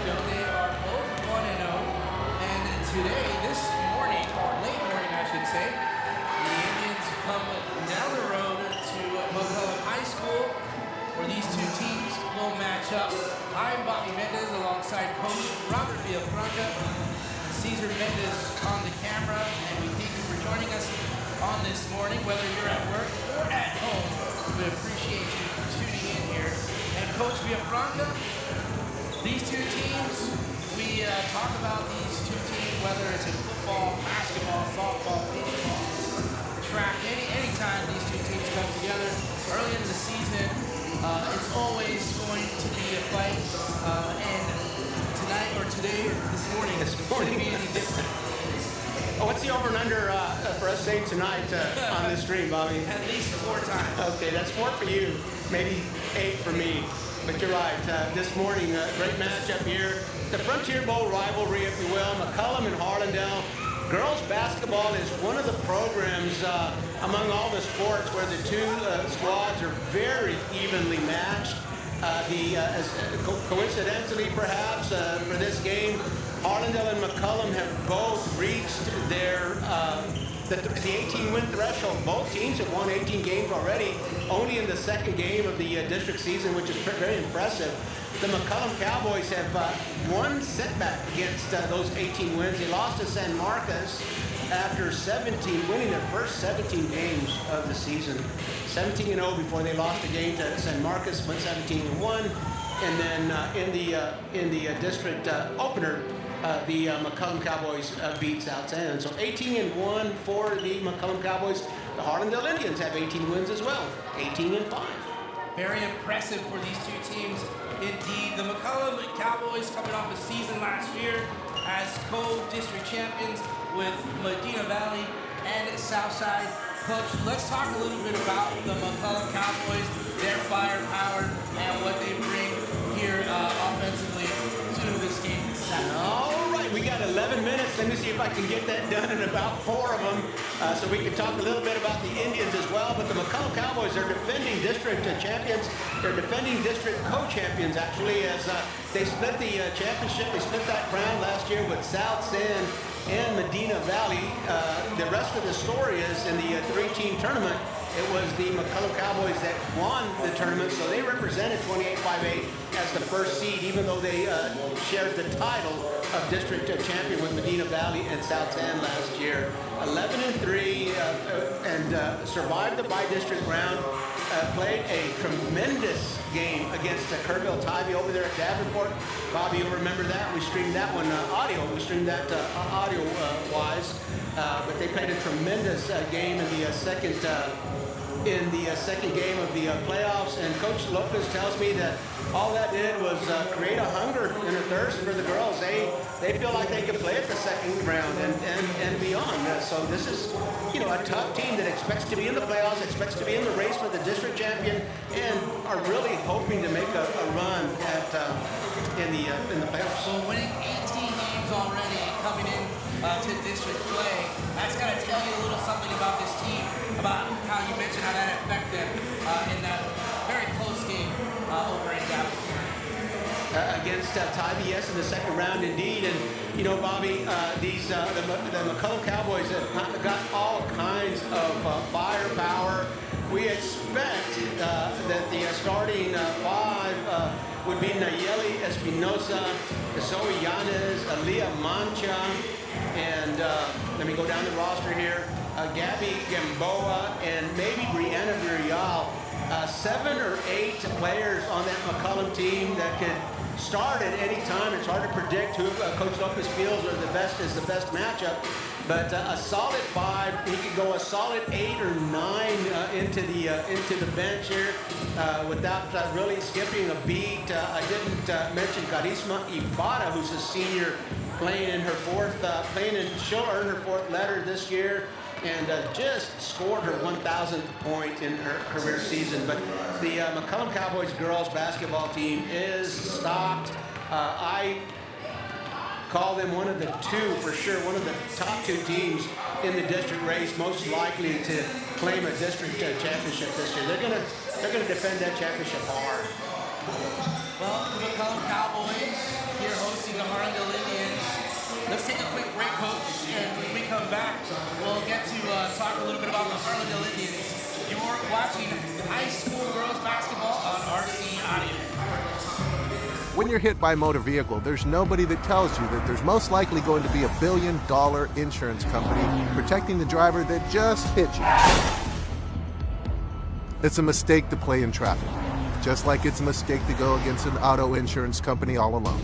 know, they are both 1-0. And today, this morning, or late morning, I should say, the Indians come down the road to McCollum High School, where these two teams will match up. I'm Bobby Mendez alongside Coach Robert Villafranca, Cesar Mendez on the camera, and we thank you for joining us on this morning, whether you're at work or at home. We appreciate you tuning in here. And Coach Villafranca, these two teams, we talk about these two teams, whether it's in football, basketball, softball, baseball, track, anytime these two teams come together early in the season, it's always going to be a fight. And tonight, or today, or this morning, shouldn't be any different. What's the over and under for us saying tonight on this stream, Bobby? At least 4 times. Okay, that's 4 for you, maybe 8 for me. But you're right. This morning, great matchup here. The Frontier Bowl rivalry, if you will, McCollum and Harlandale. Girls basketball is one of the programs among all the sports where the two squads are very evenly matched. Coincidentally, perhaps, for this game, Harlandale and McCollum have both reached their the 18-win threshold. Both teams have won 18 games already, only in the second game of the district season, which is very impressive. The McCollum Cowboys have one setback against those 18 wins. They lost to San Marcos after winning their first 17 games of the season. 17-0 before they lost a game to San Marcos, went 17-1, and then in the district opener, the McCollum Cowboys beat South San. So 18-1 for the McCollum Cowboys. The Harlandale Indians have 18 wins as well, 18-5. Very impressive for these two teams. Indeed, the McCollum Cowboys coming off a season last year as co-district champions with Medina Valley and Southside. Coach, let's talk a little bit about the McCollum Cowboys, their firepower, and what they bring here offensively to this game. All right, we got 11 minutes. Let me see if I can get that done in about 4 of them, so we can talk a little bit about the Indians as well. But the McCollum Cowboys are defending district champions. They're defending district co-champions, actually, as they split the championship. They split that crown last year with South San and Medina Valley. The rest of the story is in the 3-team tournament. It was the McCollum Cowboys that won the tournament, so they represented 28-5-8 as the first seed, even though they shared the title of district champion with Medina Valley and South San last year. 11-3 and survived the bi-district round. Played a tremendous game against Kerrville Tybee over there at Davenport. Bobby, you'll remember that. We streamed that one audio. We streamed that audio-wise. But they played a tremendous game in the second game of the playoffs. And Coach Lopez tells me that all that did was create a hunger and a thirst for the girls. They feel like they can play at the second round and beyond. So this is, a tough team that expects to be in the playoffs, expects to be in the race for the district champion, and are really hoping to make a run in the playoffs. So winning 18 games already and coming in to district play, that's got to tell you a little something about this team, about how you mentioned how that affected them in that very close game over in Davenport. Against Tybee, yes, in the second round, indeed. And Bobby, the McCollum Cowboys have got all kinds of firepower. We expect that the starting 5 would be Nayeli Espinosa, Zoe Yanez, Aaliyah Mancha, and let me go down the roster here. Gabby Gamboa and maybe Brianna Virial. 7 or 8 players on that McCollum team that could start at any time. It's hard to predict who Coach Lopez feels is the best matchup. But a solid 5, he could go a solid 8 or 9 into the bench here without really skipping a beat. I didn't mention Carisma Ibarra, who's a senior, playing in her she'll earn her 4th letter this year, and just scored her 1,000th point in her career season. But the McCollum Cowboys girls basketball team is stocked. I call them one of the one of the top 2 teams in the district race, most likely to claim a district championship this year. They're gonna defend that championship hard. Well, the McCollum Cowboys here hosting watching high school girls basketball on RC Audio. When you're hit by a motor vehicle, there's nobody that tells you that there's most likely going to be a billion-dollar insurance company protecting the driver that just hit you. It's a mistake to play in traffic, just like it's a mistake to go against an auto insurance company all alone.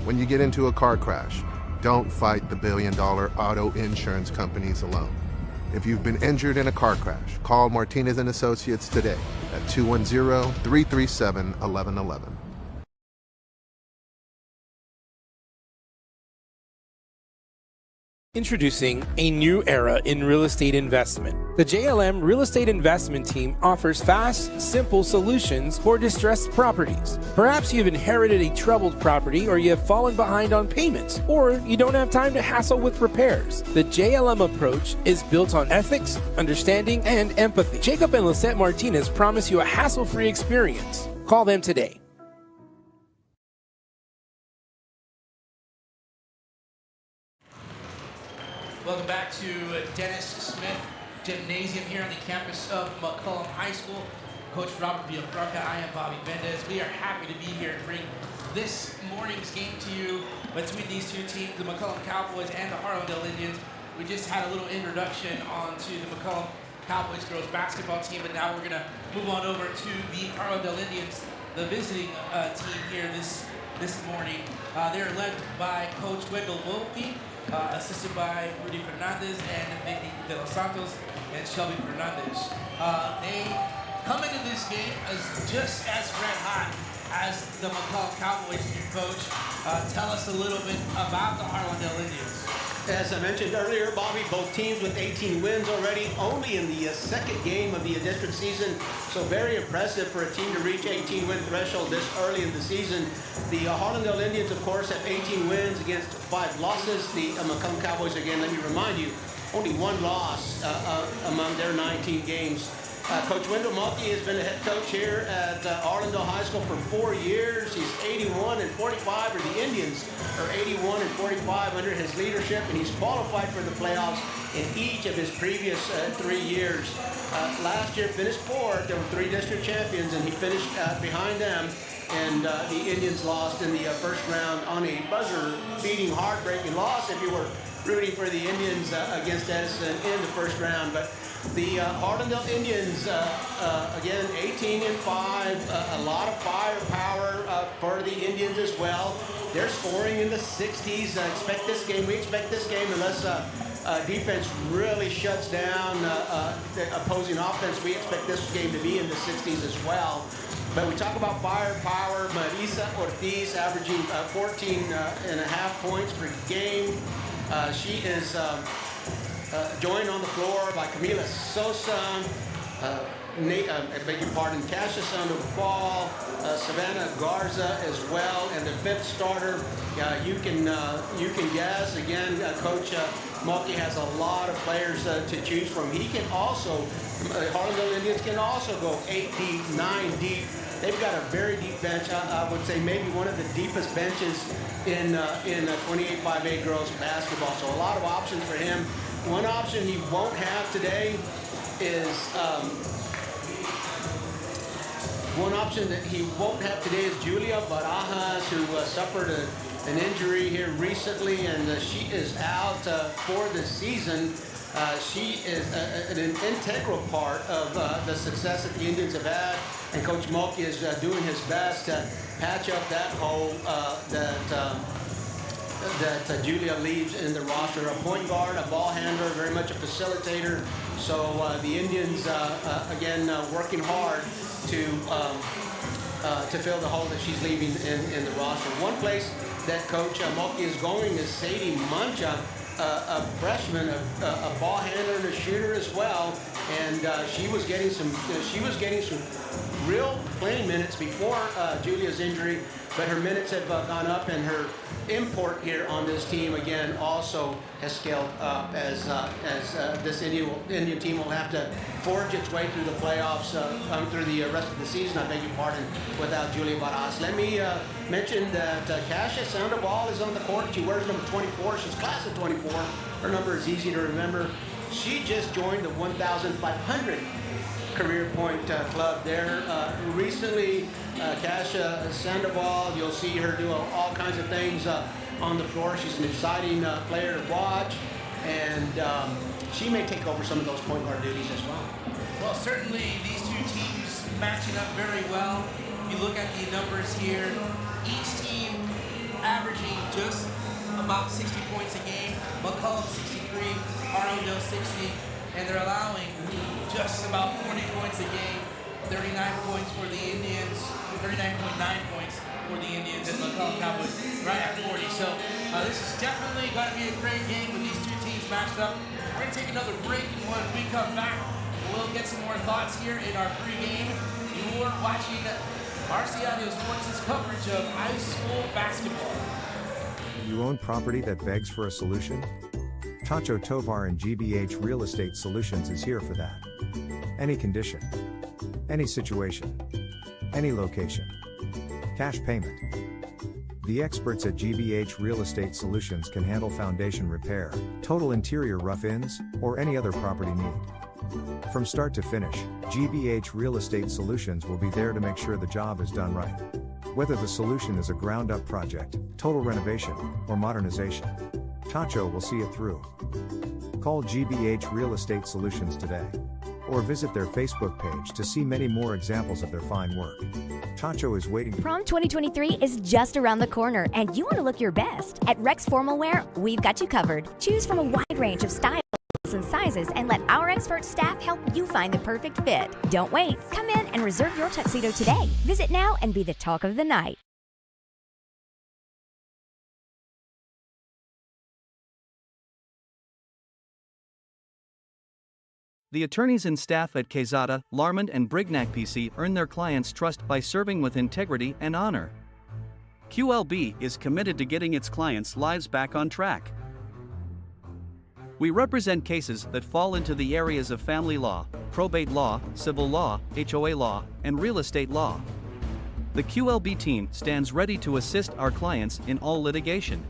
When you get into a car crash, don't fight the billion-dollar auto insurance companies alone. If you've been injured in a car crash, call Martinez & Associates today at 210-337-1111. Introducing a new era in real estate investment. The JLM Real Estate Investment Team offers fast, simple solutions for distressed properties. Perhaps you've inherited a troubled property, or you have fallen behind on payments, or you don't have time to hassle with repairs. The JLM approach is built on ethics, understanding, and empathy. Jacob and Lisette Martinez promise you a hassle-free experience. Call them today. Welcome back to Dennis Smith Gymnasium here on the campus of McCollum High School. Coach Robert Villafranca, I am Bobby Mendez. We are happy to be here and bring this morning's game to you between these two teams, the McCollum Cowboys and the Harlandale Indians. We just had a little introduction onto the McCollum Cowboys girls basketball team, and now we're going to move on over to the Harlandale Indians, the visiting team here this morning. They're led by Coach Wendell Wolfe, assisted by Rudy Fernandez and Vicky De Los Santos and Shelby Fernandez. They come into this game as just as red hot as the McCollum Cowboys. Coach, tell us a little bit about the Harlandale Indians. As I mentioned earlier, Bobby, both teams with 18 wins already, only in the second game of the district season. So very impressive for a team to reach 18-win threshold this early in the season. The Harlandale Indians, of course, have 18 wins against 5 losses. The McCollum Cowboys, again, let me remind you, only 1 loss among their 19 games. Coach Wendell Mulkey has been the head coach here at Harlandale High School for 4 years. He's 81-45, or the Indians are 81-45 under his leadership, and he's qualified for the playoffs in each of his previous 3 years. Last year finished 4th. There were 3 district champions, and he finished behind them. And the Indians lost in the first round on a buzzer-beating, heartbreaking loss if you were rooting for the Indians against Edison in the first round. But the Harlandale Indians, again, 18-5, a lot of firepower for the Indians as well. They're scoring in the 60s. We expect this game, unless defense really shuts down the opposing offense, we expect this game to be in the 60s as well. But we talk about firepower. Marisa Ortiz averaging 14.5 points per game. She is joined on the floor by Camila Sosa, Cassius Sandoval, Savannah Garza as well, and the 5th starter. You can guess. Again, Coach Mulkey has a lot of players to choose from. He can also, Harlandale Indians can also go 8 deep, 9 deep. They've got a very deep bench. I would say maybe one of the deepest benches in 28-5A girls basketball. So a lot of options for him. One option he won't have today is Julia Barajas, who suffered an injury here recently, and she is out for the season. She is an integral part of the success that the Indians have had, and Coach Mulkey is doing his best to patch up that hole that Julia leaves in the roster. A point guard, a ball handler, very much a facilitator. So the Indians, again, working hard to fill the hole that she's leaving in the roster. One place that Coach Mulkey is going is Sadie Mancha, a freshman, a ball handler and a shooter as well, and she was getting some real playing minutes before Julia's injury, but her minutes have gone up, and her import here on this team again also has scaled up as this Indian team will have to forge its way through the playoffs, through the rest of the season, I beg your pardon, without Julia Barajas. Let me mention that Kasia Sandoval is on the court. She wears number 24. She's class of 24. Her number is easy to remember. She just joined the 1,500 Career Point Club there. Recently, Kasia Sandoval, you'll see her do all kinds of things on the floor. She's an exciting player to watch, and she may take over some of those point guard duties as well. Well, certainly these two teams matching up very well. If you look at the numbers here, each team averaging just about 60 points a game. McCollum 63, Harlandale 60, and they're allowing just about 40 points a game. 39 points for the Indians, 39.9 points for the Indians, and McCollum Cowboys right at 40. So this is definitely going to be a great game with these two teams matched up. We're going to take another break, and when we come back, we'll get some more thoughts here in our pregame. You're watching RCI News Sports' coverage of high school basketball. You own property that begs for a solution? Tacho Tovar and GBH Real Estate Solutions is here for that. Any condition, any situation, any location. Cash payment. The experts at GBH Real Estate Solutions can handle foundation repair, total interior rough-ins, or any other property need. From start to finish, GBH Real Estate Solutions will be there to make sure the job is done right. Whether the solution is a ground-up project, total renovation, or modernization, Tacho will see it through. Call GBH Real Estate Solutions today, or visit their Facebook page to see many more examples of their fine work. Tacho is waiting. Prom 2023 is just around the corner, and you want to look your best. At Rex Formal Wear, we've got you covered. Choose from a wide range of styles and sizes, and let our expert staff help you find the perfect fit. Don't wait. Come in and reserve your tuxedo today. Visit now and be the talk of the night. The attorneys and staff at Quezada, Larmond and Brignac PC earn their clients' trust by serving with integrity and honor. QLB is committed to getting its clients' lives back on track. We represent cases that fall into the areas of family law, probate law, civil law, HOA law, and real estate law. The QLB team stands ready to assist our clients in all litigation.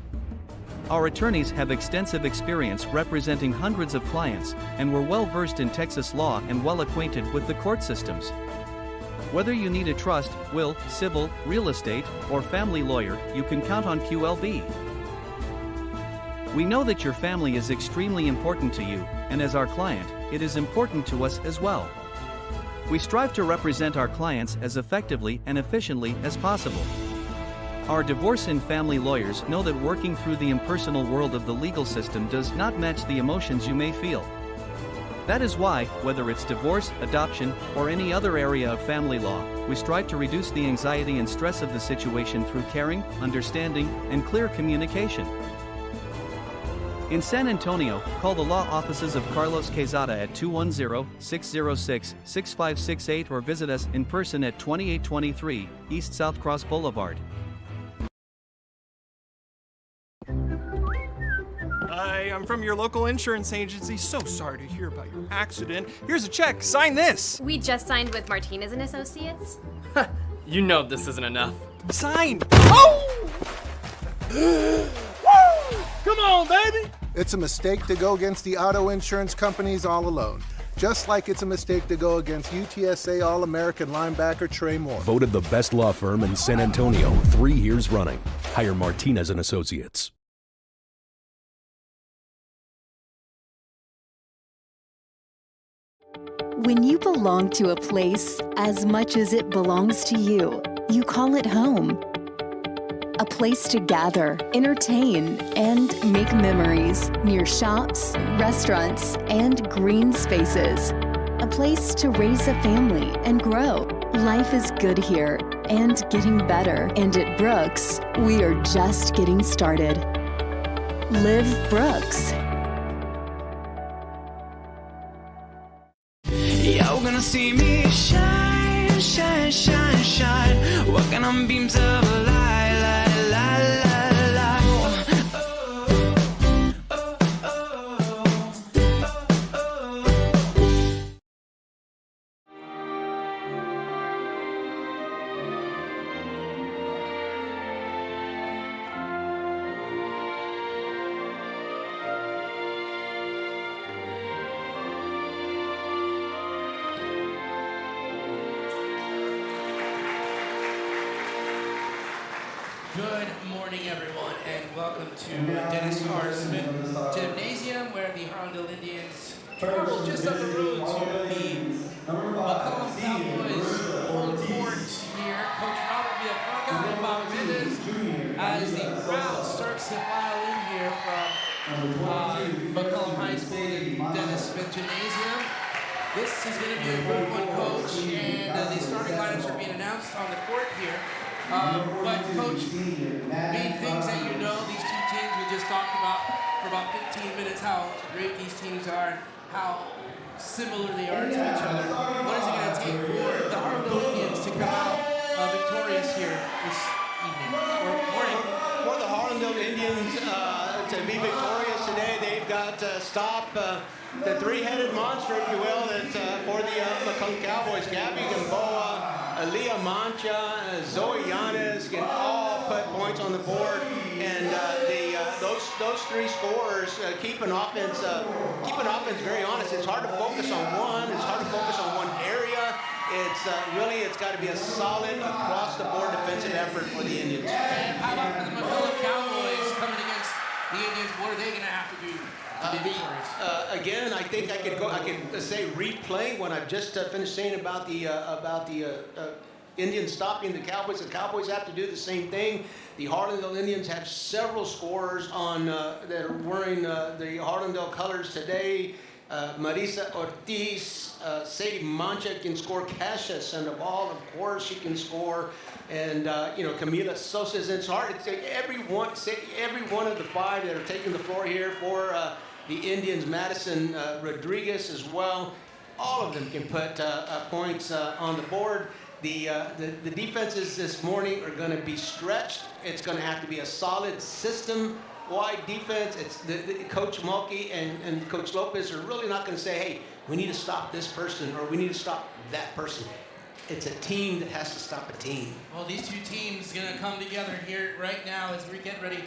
Our attorneys have extensive experience representing hundreds of clients, and we're well versed in Texas law and well acquainted with the court systems. Whether you need a trust, will, civil, real estate, or family lawyer, you can count on QLB. We know that your family is extremely important to you, and as our client, it is important to us as well. We strive to represent our clients as effectively and efficiently as possible. Our divorce and family lawyers know that working through the impersonal world of the legal system does not match the emotions you may feel. That is why, whether it's divorce, adoption, or any other area of family law, we strive to reduce the anxiety and stress of the situation through caring, understanding, and clear communication. In San Antonio, call the law offices of Carlos Quezada at 210-606-6568 or visit us in person at 2823 East South Cross Boulevard. Hi, I'm from your local insurance agency. So sorry to hear about your accident. Here's a check. Sign this. We just signed with Martinez and Associates. You know this isn't enough. Sign. Oh! Come on, baby. It's a mistake to go against the auto insurance companies all alone. Just like it's a mistake to go against UTSA All-American linebacker Trey Moore. Voted the best law firm in San Antonio 3 years running. Hire Martinez and Associates. When you belong to a place as much as it belongs to you, you call it home. A place to gather, entertain, and make memories near shops, restaurants, and green spaces. A place to raise a family and grow. Life is good here and getting better. And at Brooks, we are just getting started. Live Brooks. You're gonna see me shine, shine, shine, shine. Walking on beams of light, light, light, light, light. Oh, oh, oh, oh, and welcome to Dennis R. Smith Gymnasium, where the Harlandale Indians travel just up the road to the McCollum Cowboys home court here. Coach Robert Villafranca and Bob Mendez as the crowd starts to file in here from McCollum High School and Dennis Smith Gymnasium. This is going to be a good one, Coach, and the starting lineups are being announced on the court here. But Coach, main things that you know, these two teams we just talked about for about 15 minutes, how great these teams are, how similar they are to each other. What is it going to take for the Harlandale Indians to come out victorious here this evening or morning? For the Harlandale Indians to be victorious today, they've got to stop the three-headed monster, if you will, that for the McCollum Cowboys. Gabby Gamboa, Aaliyah Mancha, Zoe Yanes can all put points on the board, and those three scorers keep an offense very honest. It's hard to focus on one. It's hard to focus on one area. It's got to be a solid across-the-board defensive effort for the Indians. And how about for the McCollum Cowboys coming against the Indians? What are they going to have to do? Again, I think I could say replay what I've just finished saying about the Indians stopping the Cowboys. The Cowboys have to do the same thing. The Harlandale Indians have several scorers on that are wearing the Harlandale colors today. Marisa Ortiz, Sadie Mancha can score. Kasia Sandoval, of course, she can score. And Camila Sosa. It's hard. It's every one of the five that are taking the floor here for the Indians. Madison Rodriguez as well. All of them can put points on the board. The defenses this morning are going to be stretched. It's going to have to be a solid system-wide defense. It's Coach Mulkey and Coach Lopez are really not going to say, hey, we need to stop this person or we need to stop that person. It's a team that has to stop a team. Well, these two teams going to come together here right now as we get ready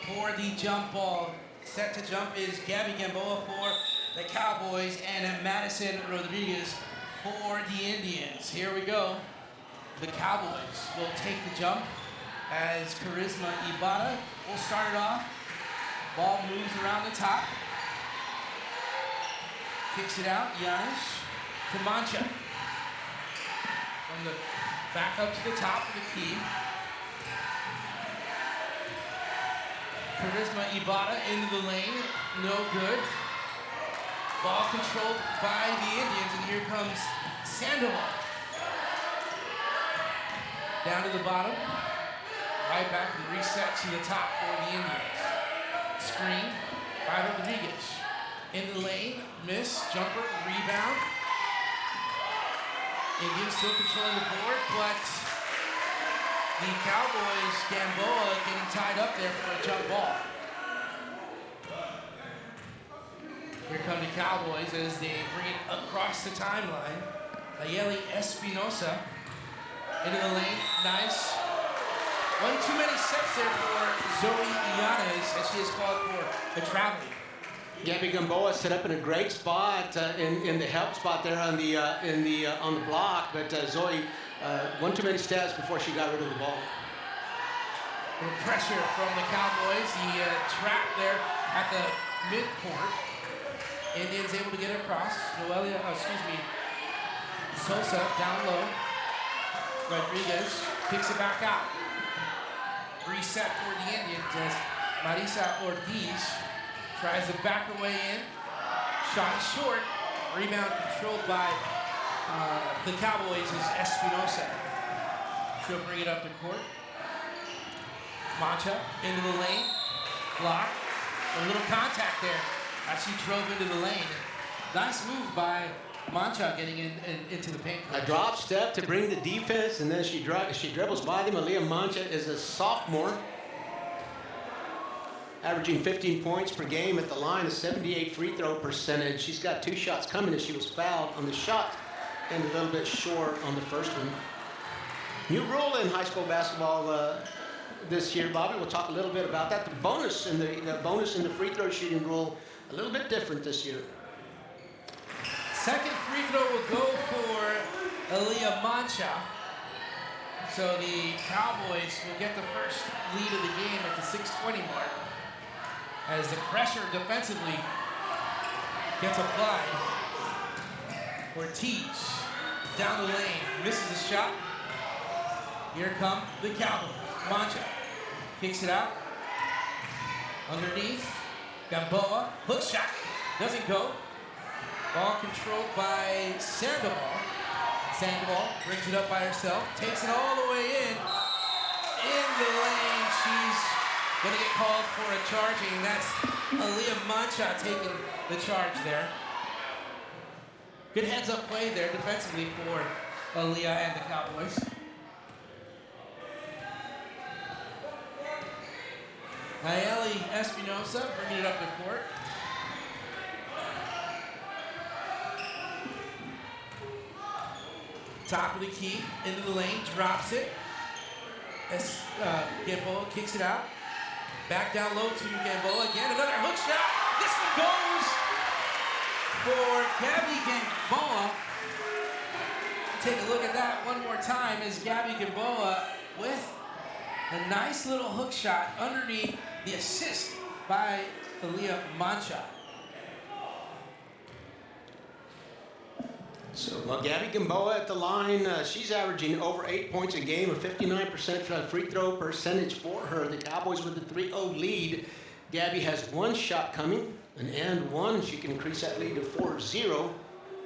for the jump ball. Set to jump is Gabby Gamboa for the Cowboys and Madison Rodriguez for the Indians. Here we go. The Cowboys will take the jump as Charisma Ibarra will start it off. Ball moves around the top. Kicks it out. Yanis to Mancha. From the back up to the top of the key. Charisma Ibarra into the lane. No good. Ball controlled by the Indians, and here comes Sandoval. Down to the bottom. Right back and reset to the top for the Indians. Screen by Rodriguez. In the lane, miss, jumper, rebound. Indians still controlling the board, but the Cowboys, Gamboa getting tied up there for a jump ball. Here come the Cowboys as they bring it across the timeline. Nayeli Espinosa into the lane, nice. One too many steps there for Zoe Yanes as she is called for a traveling. Gabby Gamboa set up in a great spot in the help spot there on the block, but Zoe one too many steps before she got rid of the ball. A little pressure from the Cowboys. The trap there at the midcourt. Indians able to get it across. Sosa down low. Rodriguez kicks it back out. Reset for the Indians as Marisa Ortiz tries to back her way in. Shot short. Rebound controlled by the Cowboys is Espinosa. She'll bring it up to court. Mancha into the lane. Block. A little contact there as she drove into the lane. Nice move by Mancha getting into the paint. A drop step to bring the defense, and then she dribbles by them. Aaliyah Mancha is a sophomore, averaging 15 points per game at the line, a 78 free throw percentage. She's got 2 shots coming as she was fouled on the shot and a little bit short on the first one. New rule in high school basketball this year, Bobby. We'll talk a little bit about that. The bonus in the free throw shooting rule a little bit different this year. Second free throw will go for Aaliyah Mancha. So the Cowboys will get the first lead of the game at the 6:20 as the pressure defensively gets applied. Ortiz down the lane, misses the shot. Here come the Cowboys. Mancha kicks it out. Underneath, Gamboa, hook shot, doesn't go. Ball controlled by Sandoval. Sandoval brings it up by herself, takes it all the way in the lane. She's gonna get called for a charging. That's Aaliyah Mancha taking the charge there. Good heads-up play there defensively for Aaliyah and the Cowboys. Nayeli Espinosa bringing it up to court. Top of the key, into the lane, drops it. Gamboa kicks it out. Back down low to Gamboa again. Another hook shot. This one goes for Gabby Gamboa. Take a look at that one more time as Gabby Gamboa with a nice little hook shot underneath the assist by Aaliyah Mancha. So Gabby Gamboa at the line, she's averaging over 8 points a game, a 59% free throw percentage for her. The Cowboys with the 3-0 lead. Gabby has one shot coming, an and one. She can increase that lead to 4-0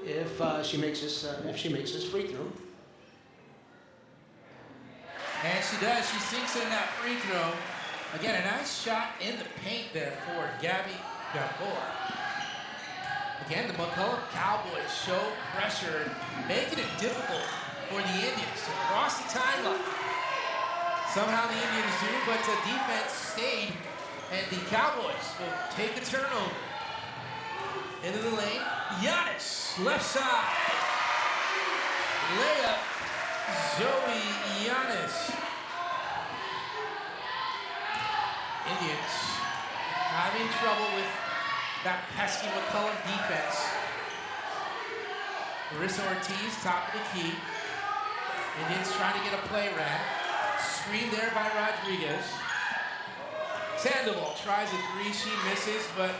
if she makes this free throw. And she does. She sinks in that free throw. Again, a nice shot in the paint there for Gabby Gamboa. Again, the McCollum Cowboys show pressure, making it difficult for the Indians to cross the timeline. Somehow the Indians do, but the defense stayed, and the Cowboys will take a turnover. Into the lane, Giannis, left side. Layup, Zoe Giannis. Indians having trouble with that pesky McCollum defense. Marissa Ortiz, top of the key. Indians trying to get a play ran. Screen there by Rodriguez. Sandoval tries a three, she misses, but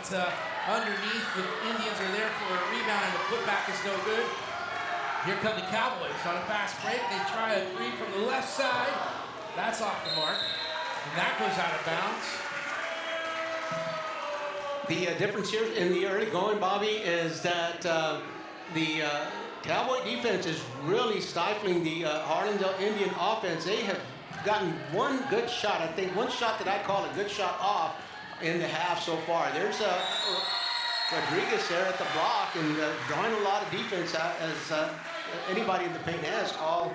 underneath the Indians are there for a rebound, and the putback is no good. Here come the Cowboys on a fast break. They try a three from the left side. That's off the mark, and that goes out of bounds. The difference here in the early going, Bobby, is that the Cowboy defense is really stifling the Harlandale Indian offense. They have gotten one good shot, I think one shot that I call a good shot off in the half so far. There's Rodriguez there at the block and drawing a lot of defense out as anybody in the paint has all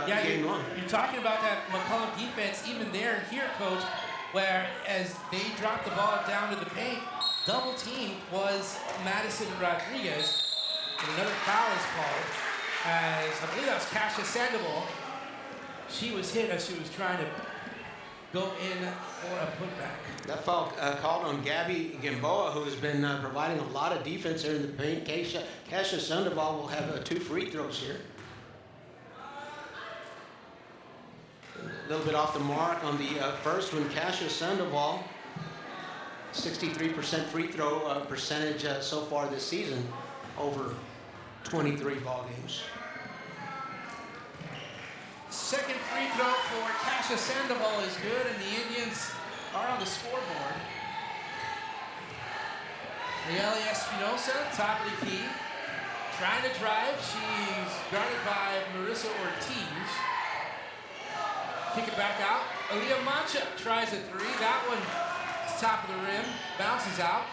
game long. You're talking about that McCollum defense even there here, Coach, where as they dropped the ball down to the paint, double team was Madison Rodriguez. And another foul is called as I believe that was Kasia Sandoval. She was hit as she was trying to go in for a putback. That foul called on Gabby Gamboa, who has been providing a lot of defense there in the paint. Kasia Sandoval will have 2 free throws here. A little bit off the mark on the first one. Kasia Sandoval, 63% free throw percentage so far this season, over 23 ball games. Second free throw for Kasia Sandoval is good, and the Indians are on the scoreboard. Nayeli Espinosa, top of the key, trying to drive. She's guarded by Marissa Ortiz. Kick it back out. Aaliyah Mancha tries a three. That one is top of the rim, bounces out.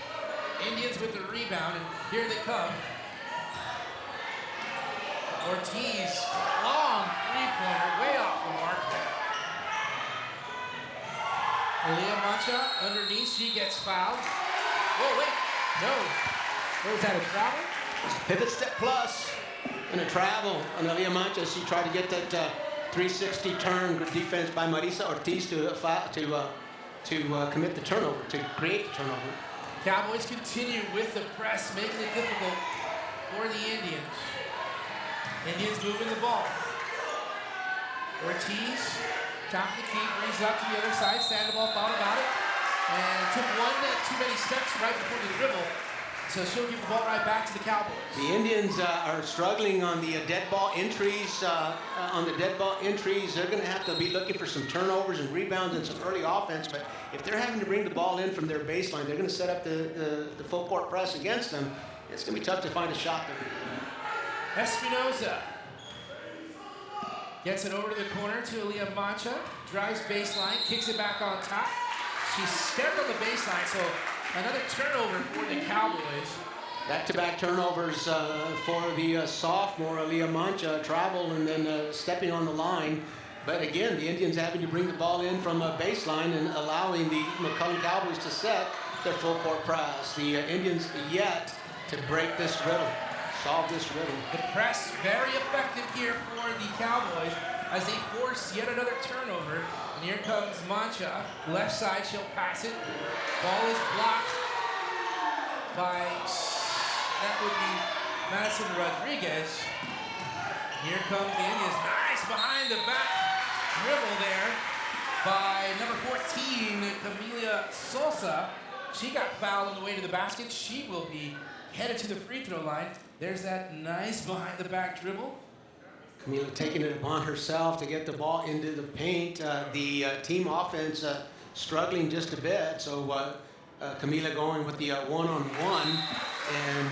Indians with the rebound, and here they come. Ortiz, long three-pointer, way off the mark there. Aaliyah Mancha underneath, she gets fouled. Whoa, wait, no. What was that, a travel? Pivot step plus and a travel on Aaliyah Mancha. She tried to get that 360 turn. Good defense by Marisa Ortiz to commit the turnover, to create the turnover. Cowboys continue with the press, making it difficult for the Indians. Indians moving the ball. Ortiz, top of the key, brings it up to the other side. Sandoval thought about it and took one too many steps right before the dribble, so she'll give the ball right back to the Cowboys. The Indians are struggling on the dead ball entries. They're going to have to be looking for some turnovers and rebounds and some early offense. But if they're having to bring the ball in from their baseline, they're going to set up the full court press against them. It's going to be tough to find a shot there. Espinoza gets it over to the corner to Aaliyah Mancha. Drives baseline, kicks it back on top. She stepped on the baseline, so another turnover for the Cowboys. Back-to-back turnovers for the sophomore, Aaliyah Mancha, travel and then stepping on the line. But again, the Indians having to bring the ball in from a baseline and allowing the McCollum Cowboys to set their full court press. The Indians yet to break this riddle, solve this riddle. The press very effective here for the Cowboys as they force yet another turnover. And here comes Mancha, left side, she'll pass it. Ball is blocked by, that would be Madison Rodriguez. Here comes the Indians, nice behind the back dribble there by number 14, Camila Sosa. She got fouled on the way to the basket. She will be headed to the free throw line. There's that nice behind the back dribble. Camila taking it upon herself to get the ball into the paint. The team offense struggling just a bit, so Camila going with the one-on-one and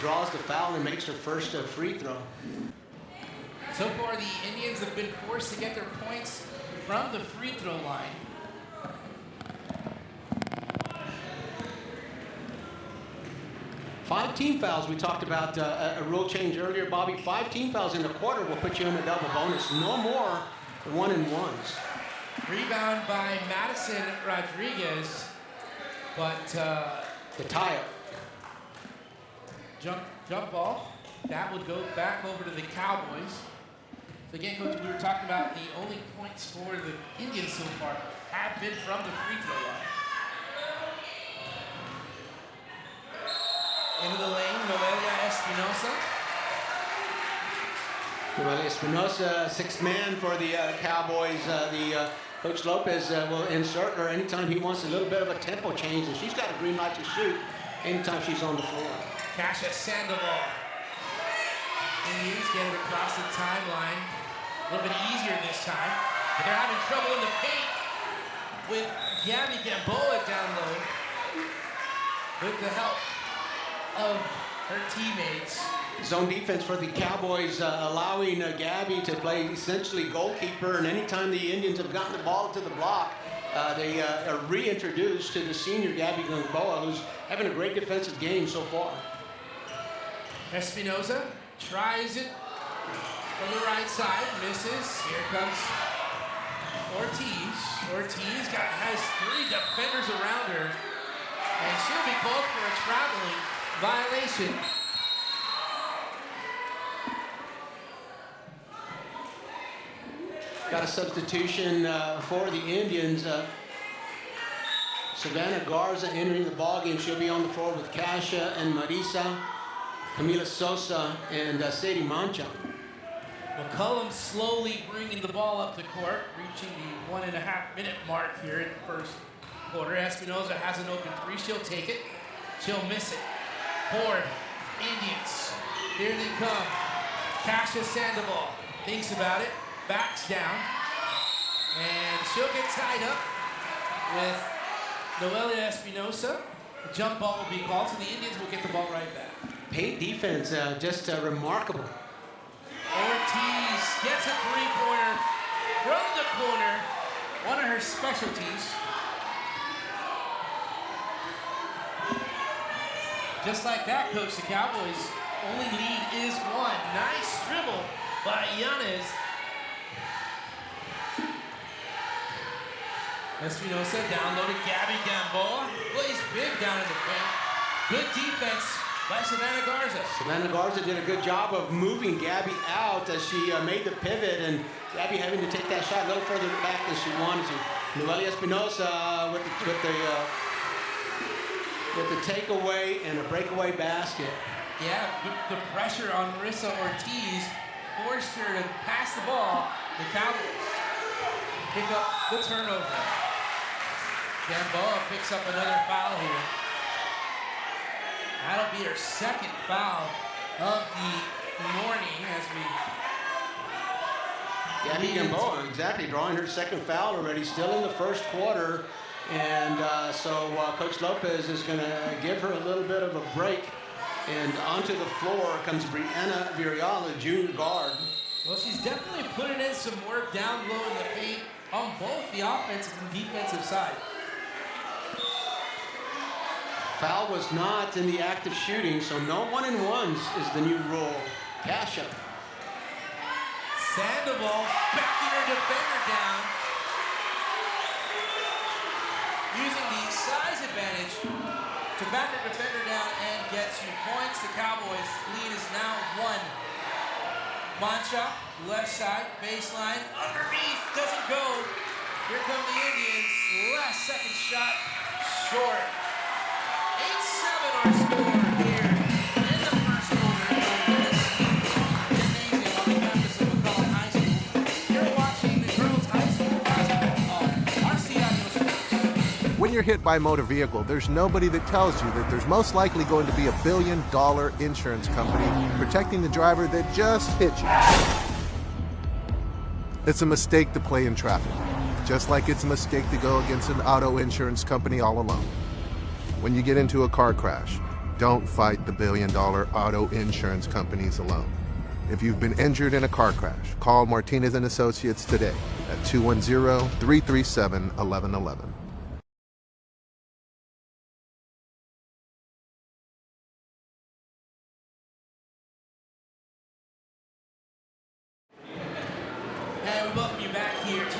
draws the foul and makes her first free throw. So far, the Indians have been forced to get their points from the free throw line. Five team fouls. We talked about a rule change earlier, Bobby. 5 team fouls in the quarter will put you in a double bonus. No more one-and-ones. Rebound by Madison Rodriguez, but the tie-up. Jump ball. That would go back over to the Cowboys. So again, Coach, we were talking about the only points for the Indians so far have been from the free throw line. Into the lane, Noelia Espinosa. Noelia Espinosa, sixth man for the Cowboys. Coach Lopez will insert her anytime he wants a little bit of a tempo change, and she's got a green light to shoot anytime she's on the floor. Kasia Sandoval. Indians get it across the timeline. A little bit easier this time. But they're having trouble in the paint with Gabby Gamboa down low with the help of her teammates. Zone defense for the Cowboys, allowing Gabby to play essentially goalkeeper, and anytime the Indians have gotten the ball to the block, they are reintroduced to the senior Gabby Gamboa, who's having a great defensive game so far. Espinoza tries it from the right side, misses. Here comes Ortiz. Ortiz has 3 defenders around her, and she'll be called for a traveling violation. Got a substitution for the Indians. Savannah Garza entering the ballgame. She'll be on the floor with Kasia and Marisa, Camila Sosa, and Sadie Mancha. McCollum slowly bringing the ball up the court, reaching the 1.5-minute mark here in the first quarter. Espinoza has an open 3. She'll take it. She'll miss it. Board. Indians. Here they come. Kasia Sandoval thinks about it. Backs down. And she'll get tied up with Noelia Espinosa. The jump ball will be called, so the Indians will get the ball right back. Paint defense, just remarkable. Ortiz gets a 3-pointer from the corner, one of her specialties. Just like that, Coach, the Cowboys' only lead is 1. Nice dribble by Yanez. Espinosa down low to Gabby Gamboa. Plays big down in the paint. Good defense by Savannah Garza. Savannah Garza did a good job of moving Gabby out as she made the pivot, and Gabby having to take that shot a little further back than she wanted to. Noelia Espinosa with the takeaway and a breakaway basket. Yeah, the pressure on Marisa Ortiz forced her to pass the ball. The Cowboys pick up the turnover. Gamboa picks up another foul here. That'll be her second foul of the morning as we... Gabby Gamboa, exactly, drawing her second foul already, still in the first quarter. And so Coach Lopez is going to give her a little bit of a break. And onto the floor comes Brianna Virial, junior guard. Well, she's definitely putting in some work down low in the paint on both the offensive and defensive side. Foul was not in the act of shooting, so no 1-and-1s is the new rule. Kasha. Sandoval backing her defender down. Using the size advantage to back her defender down and get 2 points. The Cowboys' lead is now 1. Mancha, left side, baseline, underneath, doesn't go. Here come the Indians. Last second shot, short. 8-7 our score here in the first quarter. Gymnasium on the campus of McCollum High School. You're watching the girls' high school basketball on RCIO Sports. When you're hit by a motor vehicle, there's nobody that tells you that there's most likely going to be $1 billion insurance company protecting the driver that just hit you. It's a mistake to play in traffic, just like it's a mistake to go against an auto insurance company all alone. When you get into a car crash, don't fight the $1 billion auto insurance companies alone. If you've been injured in a car crash, call Martinez and Associates today at 210-337-1111. And we welcome you back here to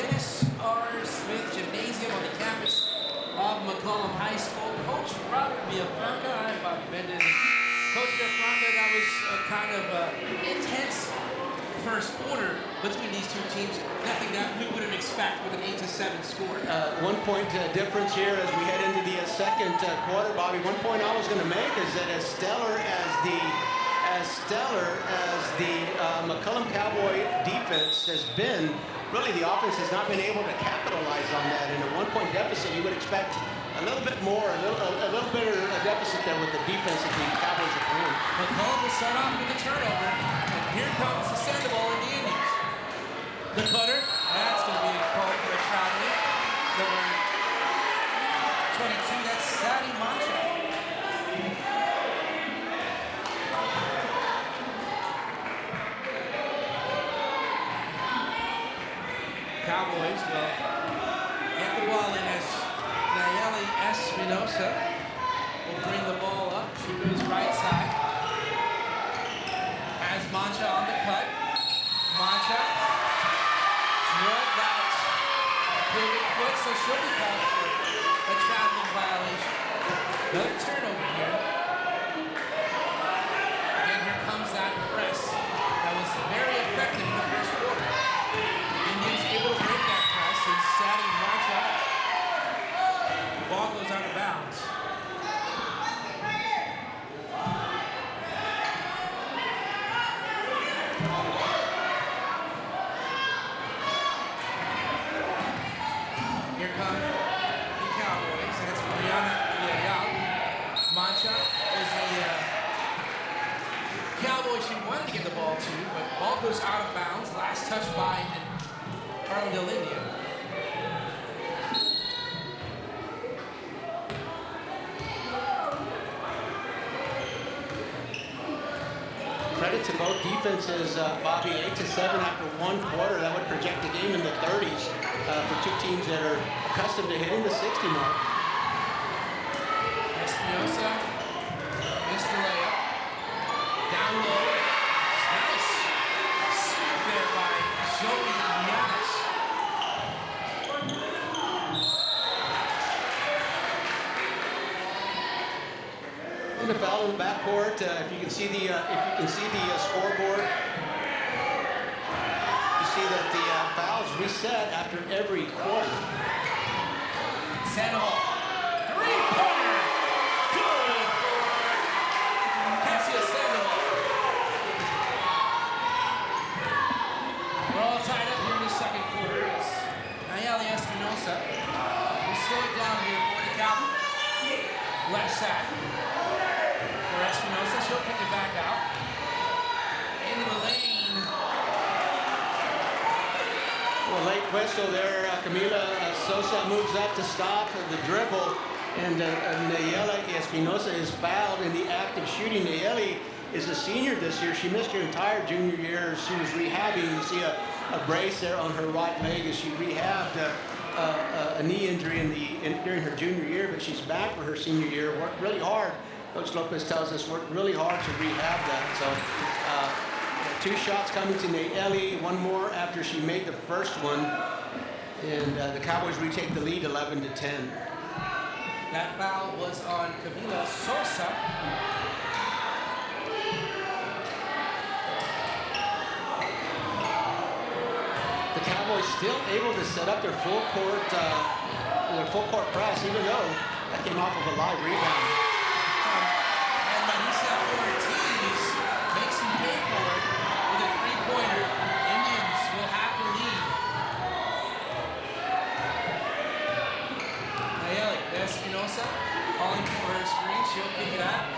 Dennis R. Smith Gymnasium on the campus of McCollum High School. Coach Robert Villafranca, I'm Bobby Mendez. Coach Villafranca, that was a kind of intense first quarter between these two teams. Nothing that we wouldn't expect with an 8-7 score. 1 point difference here as we head into the second quarter, Bobby. 1 point I was going to make is that as stellar as the McCollum Cowboy defense has been, really the offense has not been able to capitalize on that. In a 1 point deficit, you would expect a little bit more, a little bit of a deficit there with the defense that the Cowboys are playing. McCollum will start off with a turnover. And here comes the Sandoval and the Indians. The cutter, that's going to be a call for a traveling. Number 22, that's Sadie Mancha. Cowboys will get the ball in as Nayeli Espinosa will bring the ball up. She goes right side. Has Mancha on the cut. Mancha drilled out pivot foot, so she'll be called for a traveling violation. Another turnover here. Again, here comes that press that was very effective in the first quarter. Indians able to break that press, and Sadie Mancha, the ball goes out of bounds. Here come the Cowboys, and it's Brianna Villarreal. Mancha is the Cowboy she wanted to get the ball to, but ball goes out of bounds. Last touch by Harlandale Indian. Credit to both defenses, Bobby. 8-7 after 1 quarter. That would project the game in the 30s for two teams that are accustomed to hitting the 60 mark. Espinosa missed the layup. Down low. Nice scoop there by Zoe Yanis. And a foul in the backcourt. If you can see the scoreboard, you see that the fouls reset after every quarter. Sandoval, three-pointer, good for Cassia Sandoval. We're all tied up here in the second quarter. Nayeli Espinosa will slow it Cowboys. Left side for Espinosa. She'll kick it back out. Into the lane. Well, late whistle there. Camila Sosa moves up to stop the dribble. And Nayeli Espinosa is fouled in the act of shooting. Nayeli is a senior this year. She missed her entire junior year. She was rehabbing. You see a brace there on her right leg as she rehabbed a knee injury during her junior year, but she's back for her senior year. Worked really hard. Coach Lopez tells us worked really hard to rehab that. So 2 shots coming to Nayeli, 1 more after she made the first one, and the Cowboys retake the lead 11-10. That foul was on Camila Sosa. The Cowboys still able to set up their full court press, even though that came off of a live rebound. And Marisa Ortiz makes him pay for it with a 3-pointer. Indians will have to lead. Nayeli Espinosa calling for her screen. She'll kick it out.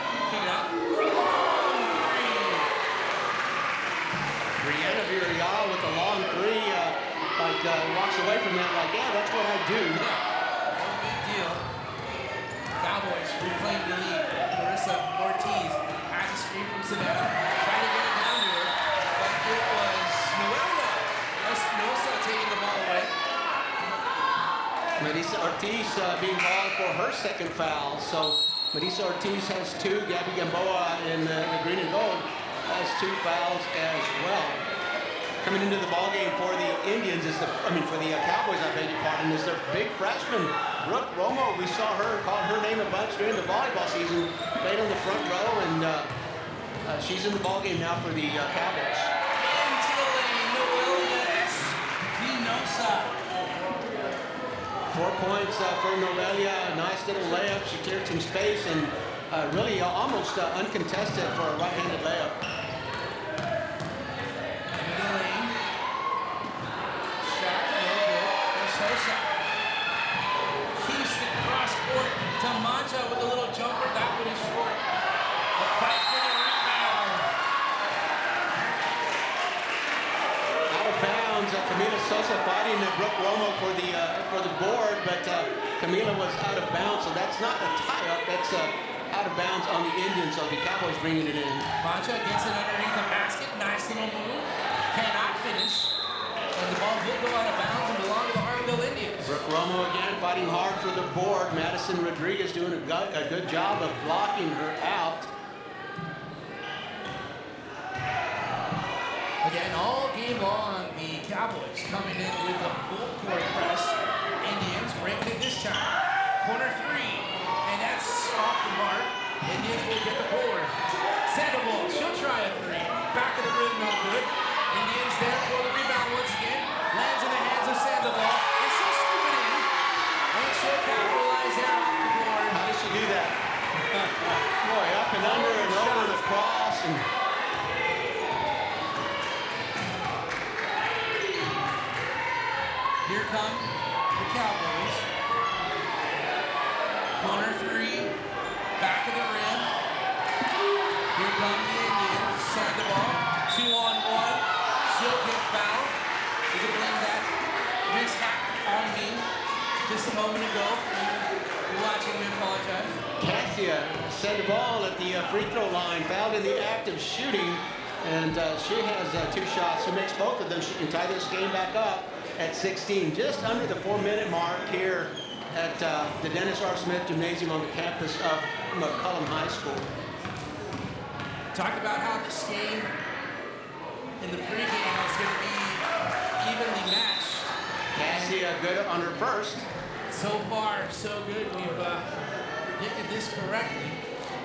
Brianna Villarreal with a long 3, walks away from that like, yeah, that's what I do. Yeah, no big deal. Cowboys reclaim the lead. Marisa Ortiz has a screen from Savannah. Trying to get it down to her, but it was Noelia Espinosa taking the ball away. Marisa Ortiz being called for her second foul. So Marisa Ortiz has 2. Gabby Gamboa in the green and gold has 2 fouls as well. Coming into the ball game for the Indians for the Cowboys, I beg your pardon, is their big freshman, Brooke Romo. We saw her, called her name a bunch during the volleyball season, played on the front row, and she's in the ball game now for the Cowboys. Into the lane, Noelia Espinosa. 4 points for Noelia, a nice little layup. She cleared some space and really almost uncontested for a right-handed layup. Keeps the cross court to Mancha with a little jumper. That one is short. A fight for the rebound. Out of bounds, Camila Sosa fighting Brooke Romo for the board, but Camila was out of bounds, so that's not a tie-up. That's out of bounds on the Indians, so the Cowboys bringing it in. Mancha gets it underneath the basket. Nice little move. Cannot finish. And the ball will go out of bounds and belong to the Harlandale Indians. Brooke Romo again fighting hard for the board. Madison Rodriguez doing a good job of blocking her out. Again, all game long, the Cowboys coming in with a full court press. Indians breaking it this time. Corner 3, and that's off the mark. Indians will get the board. Sandoval, she'll try a 3. Back of the rim, no good. Indians there for the rebound once again. Lands in the hands of Sandoval. And she'll scoop it in. And she'll capitalize out the board. How does she do that? Boy, up and under and over and across. And here come the Cowboys. Corner 3. Back of the rim. Here come the Indians. Sandoval. 2-on-1. She'll get fouled. You can blame that mishap on me just a moment ago. You're watching me, apologize. Cassia Sandoval at the free throw line, fouled in the act of shooting, and she has 2 shots. She makes both of them. She can tie this game back up at 16, just under the 4-minute mark here at the Dennis R. Smith Gymnasium on the campus of McCollum High School. Talked about how this game in the pregame is going to be evenly matched. Cassia good on her first. So far, so good. We've predicted this correctly.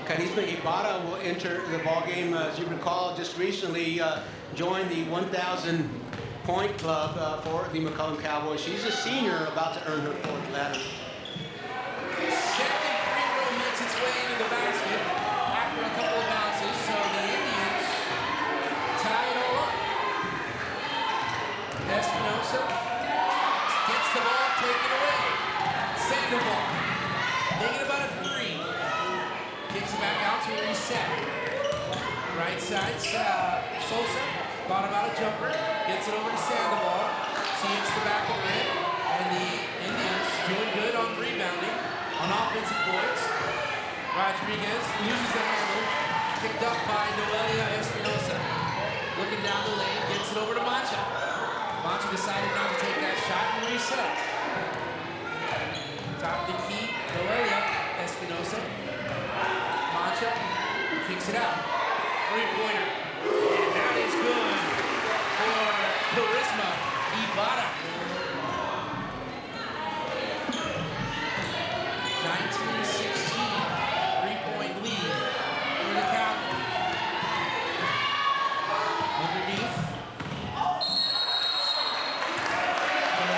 Karisma Ibarra will enter the ball game. As you recall, just recently joined the 1,000 point club for the McCollum Cowboys. She's a senior about to earn her 4th letter. Second free throw makes its way into the basket after a couple of bounces. So the Indians tie it all up. Espinosa gets the ball taken away. Sandoval to reset. Right side, Sosa thought about a jumper, gets it over to Sandoval. She hits the back of the rim, and the Indians doing good on rebounding, on offensive boards. Rodriguez loses the handle, picked up by Noelia Espinosa. Looking down the lane, gets it over to Mancha. Mancha decided not to take that shot and reset. Top of the key, Noelia Espinosa. Mancha kicks it out. Three-pointer. And that is good for Charisma Ibarra. 19-16. Three-point lead for the Cowboys. Underneath. And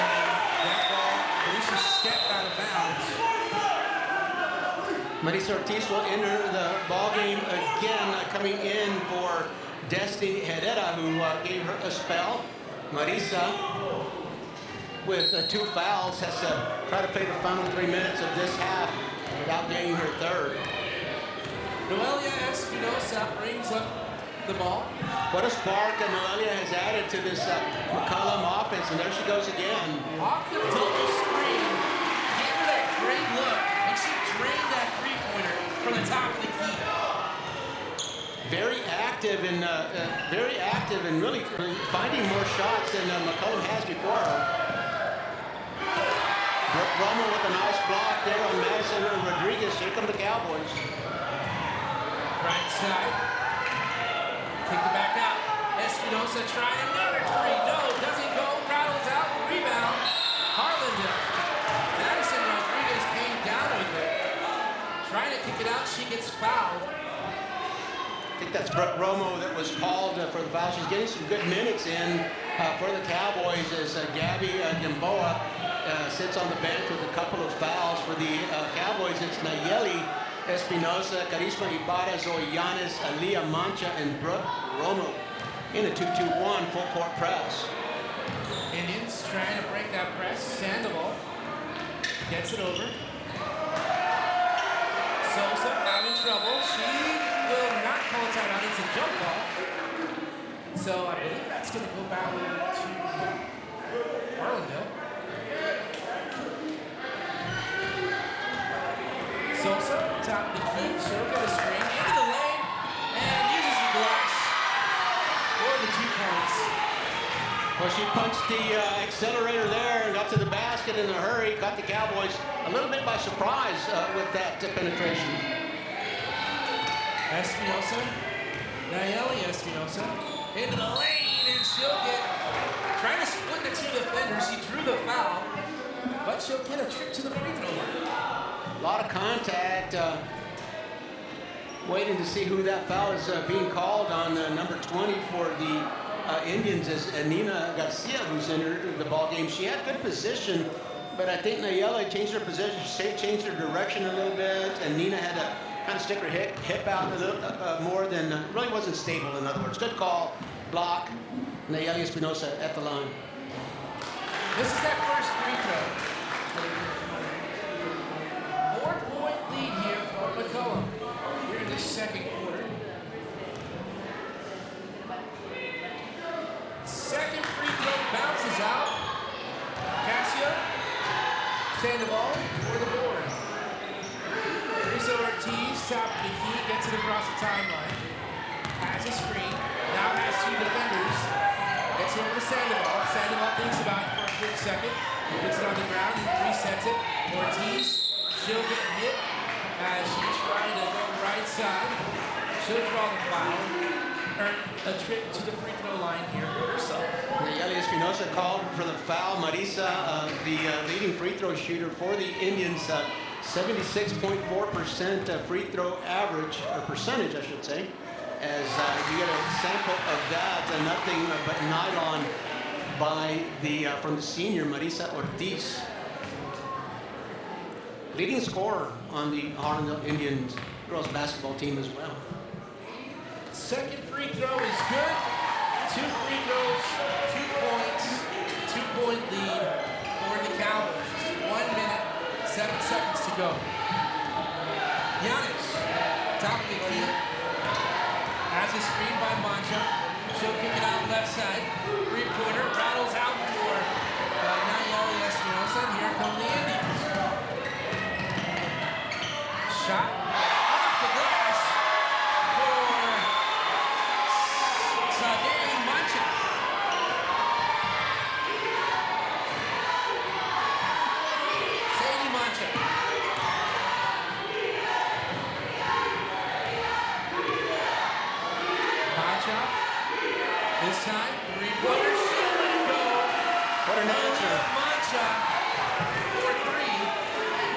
that ball, Alicia stepped out of bounds. Marisa Ortiz will enter the ball game again, coming in for Destiny Herrera, who gave her a spell. Marisa, with 2 fouls, has to try to play the final 3 minutes of this half without getting her third. Noelia Espinosa brings up the ball. What a spark Noelia has added to this McCollum offense, and there she goes again. Off the double screen, gave her that great look, and she drained that three-pointer from the top of the key. Very active and really finding more shots than McCollum has before her. Romo with a nice block there on Madison and Rodriguez. Here come the Cowboys. Right side. Kick it back out. Espinosa trying another three. No, doesn't go. Rattles out. Rebound. Harlandale. Madison Rodriguez came down with it. Trying to kick it out. She gets fouled. I think that's Brooke Romo that was called for the foul. She's getting some good minutes in for the Cowboys as Gabby Gamboa sits on the bench with a couple of fouls for the Cowboys. It's Nayeli Espinosa, Carisma Ibarra, Zoe Yanis, Aaliyah Mancha, and Brooke Romo in a 2-2-1 full court press. Indians trying to break that press. Sandoval gets it over. Sosa having trouble. She will not call it out. It's a jump ball. So I believe that's going to go back to Harlandale. Sosa, top of the key. She'll get a screen into the lane and uses the glass for the 2 points. Well, she punched the accelerator there and got to the basket in a hurry. Caught the Cowboys a little bit by surprise with that penetration. Espinosa, Nayeli Espinosa, into the lane, and she'll get, trying to split the 2 defenders. She drew the foul, but she'll get a trip to the free throw line. A lot of contact. Waiting to see who that foul is being called on number 20 for the Indians is Nina Garcia, who's entered the ball game. She had good position, but I think Nayeli changed her position, changed her direction a little bit, and Nina had to kind of stick her hip out a little more than, really wasn't stable, in other words. Good call, block, Nayeli Espinosa at the line. This is that first free throw. 4-point lead here for McCollum. Here in the second quarter. Second free throw bounces out. Casio, Sandoval for the board. Marisa Ortiz, top of the key, gets it across the timeline. Has a screen, now has 2 defenders. Gets it over to Sandoval. Sandoval thinks about it for a quick second. Puts it on the ground and resets it. Ortiz, she'll get hit as she's trying to go right side. She'll draw the foul. Earn a trip to the free throw line here for herself. Nayeli Espinosa called for the foul. Marisa, the leading free throw shooter for the Indians, 76.4% free throw average, or percentage, I should say. As you get a sample of that, nothing but nylon by the from the senior Marisa Ortiz. Leading scorer on the Harlandale Indians girls basketball team as well. Second free throw is good. 2 free throws, 2 points, 2-point lead for the Cowboys. 1 minute, 7 seconds to go. Giannis, top of the key. Has a screen by Mancha. She'll kick it out left side. Three-pointer rattles out for Nayeli Espinosa. And here come the Indians. Shot off the glass for Sadie Mancha. Sadie Mancha. Mancha. This time, three-pointer. She'll let it go. What an answer. Mancha for three.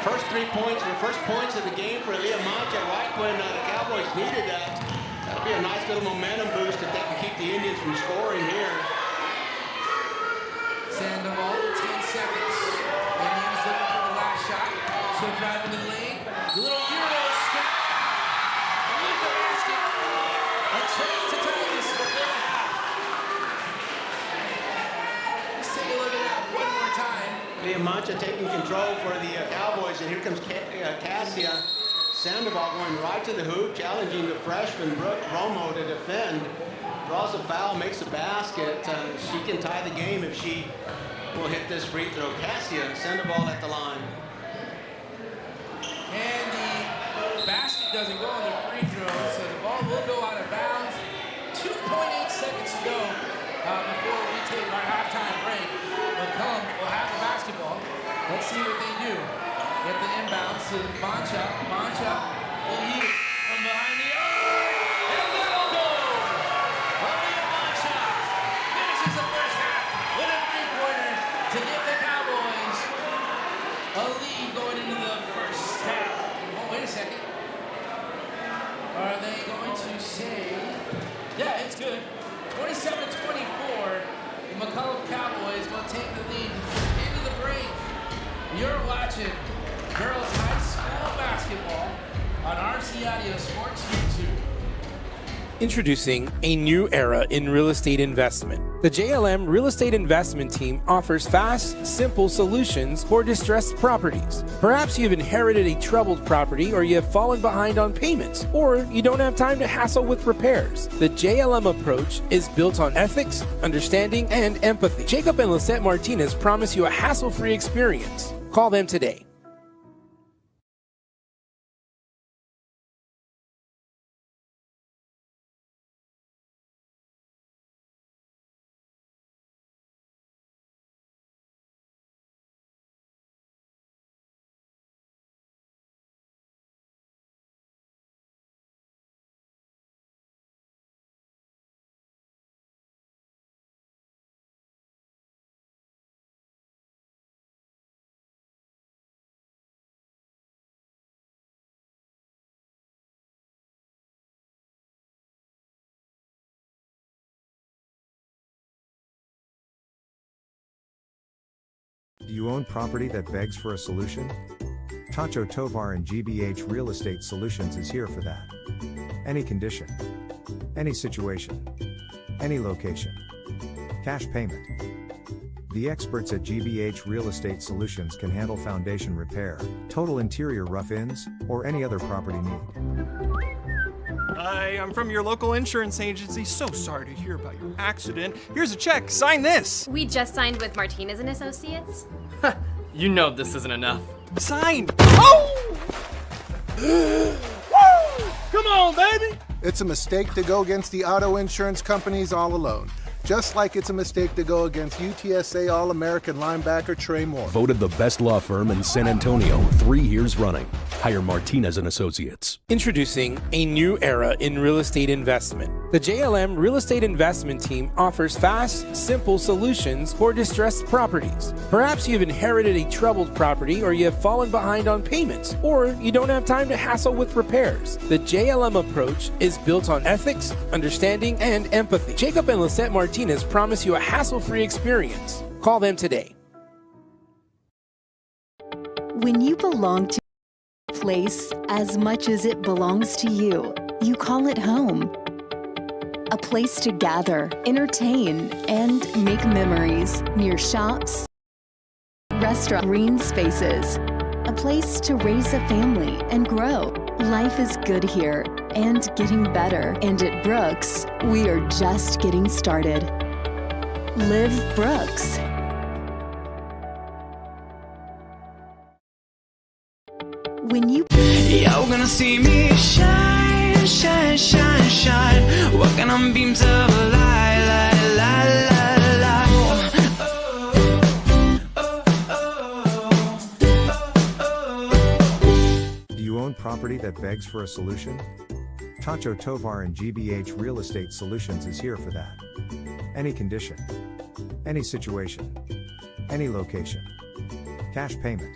First 3 points, the first points of the game for Leah Mancha, right when the Cowboys needed that. That'll be a nice little momentum boost if they can keep the Indians from scoring here. Sandoval, 10 seconds. Indians looking for the last shot. She'll drive into the lane. Little Euro step. Underneath the basket. A chance to tie this for the half. Let's take a look at that one more time. Leah Mancha taking control for the Cowboys, and here comes Cassia Sandoval going right to the hoop, challenging the freshman Brooke Romo to defend. Draws a foul, makes a basket. She can tie the game if she will hit this free throw. Cassia Sandoval at the line. And the basket doesn't go on the free throw, so the ball will go out of bounds. 2.8 seconds to go before we take our halftime break. McCollum will have the basketball. Let's see what they do. Get the inbounds to Mancha. Mancha will heat it from behind the arc. And that'll go. Maria Mancha finishes the first half with a three-pointer to give the Cowboys a lead going into the first half. Oh, wait a second. Are they going to say? Yeah, it's good. 27-24. The McCollum Cowboys will take the lead into the break. You're watching girls high school basketball on RC Audio Sports YouTube. Introducing a new era in real estate investment. The JLM Real Estate Investment Team offers fast, simple solutions for distressed properties. Perhaps you've inherited a troubled property, or you have fallen behind on payments, or you don't have time to hassle with repairs. The JLM approach is built on ethics, understanding, and empathy. Jacob and Lisette Martinez promise you a hassle-free experience. Call them today. Do you own property that begs for a solution? Tacho Tovar and GBH Real Estate Solutions is here for that. Any condition, any situation, any location. Cash payment. The experts at GBH Real Estate Solutions can handle foundation repair, total interior rough-ins, or any other property need. Hi, I'm from your local insurance agency. So sorry to hear about your accident. Here's a check. Sign this. We just signed with Martinez and Associates. You know this isn't enough. Sign. Oh! Come on, baby! It's a mistake to go against the auto insurance companies all alone. Just like it's a mistake to go against UTSA All-American linebacker Trey Moore. Voted the best law firm in San Antonio 3 years running. Hire Martinez and Associates. Introducing a new era in real estate investment. The JLM Real Estate Investment Team offers fast, simple solutions for distressed properties. Perhaps you've inherited a troubled property, or you have fallen behind on payments, or you don't have time to hassle with repairs. The JLM approach is built on ethics, understanding, and empathy. Jacob and Lisette Martinez promise you a hassle-free experience. Call them today. When you belong to a place as much as it belongs to you, you call it home. A place to gather, entertain, and make memories near shops, restaurant, green spaces. A place to raise a family and grow. Life is good here and getting better. And at Brooks, we are just getting started. Live Brooks. When you're gonna see me shine, shine, shine, shine, walking on beams of a light, light, light, light, light. Do you own property that begs for a solution? Tacho Tovar and GBH Real Estate Solutions is here for that. Any condition, any situation, any location. Cash payment.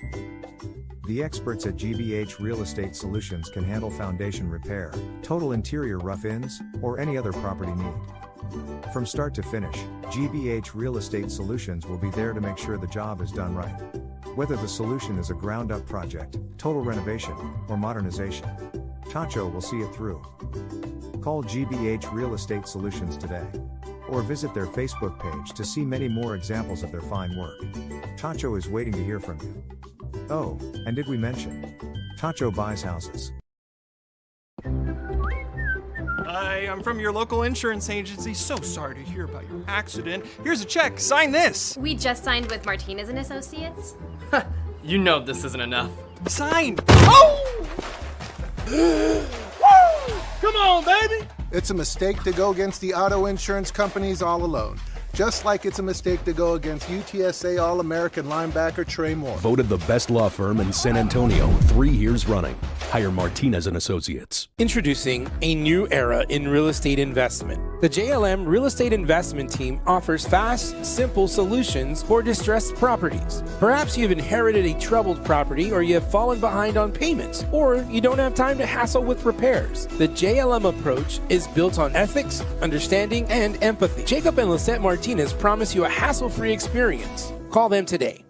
The experts at GBH Real Estate Solutions can handle foundation repair, total interior rough-ins, or any other property need. From start to finish, GBH Real Estate Solutions will be there to make sure the job is done right. Whether the solution is a ground-up project, total renovation, or modernization, Tacho will see it through. Call GBH Real Estate Solutions today, or visit their Facebook page to see many more examples of their fine work. Tacho is waiting to hear from you. Oh, and did we mention? Tacho buys houses. Hi, I'm from your local insurance agency. So sorry to hear about your accident. Here's a check. Sign this. We just signed with Martinez and Associates. You know this isn't enough. Sign. Oh! Come on, baby! It's a mistake to go against the auto insurance companies all alone. Just like it's a mistake to go against UTSA All-American linebacker Trey Moore. Voted the best law firm in San Antonio 3 years running. Hire Martinez and Associates. Introducing a new era in real estate investment. The JLM Real Estate Investment Team offers fast, simple solutions for distressed properties. Perhaps you've inherited a troubled property, or you have fallen behind on payments, or you don't have time to hassle with repairs. The JLM approach is built on ethics, understanding, and empathy. Jacob and Lisette Martinez promise you a hassle-free experience. Call them today.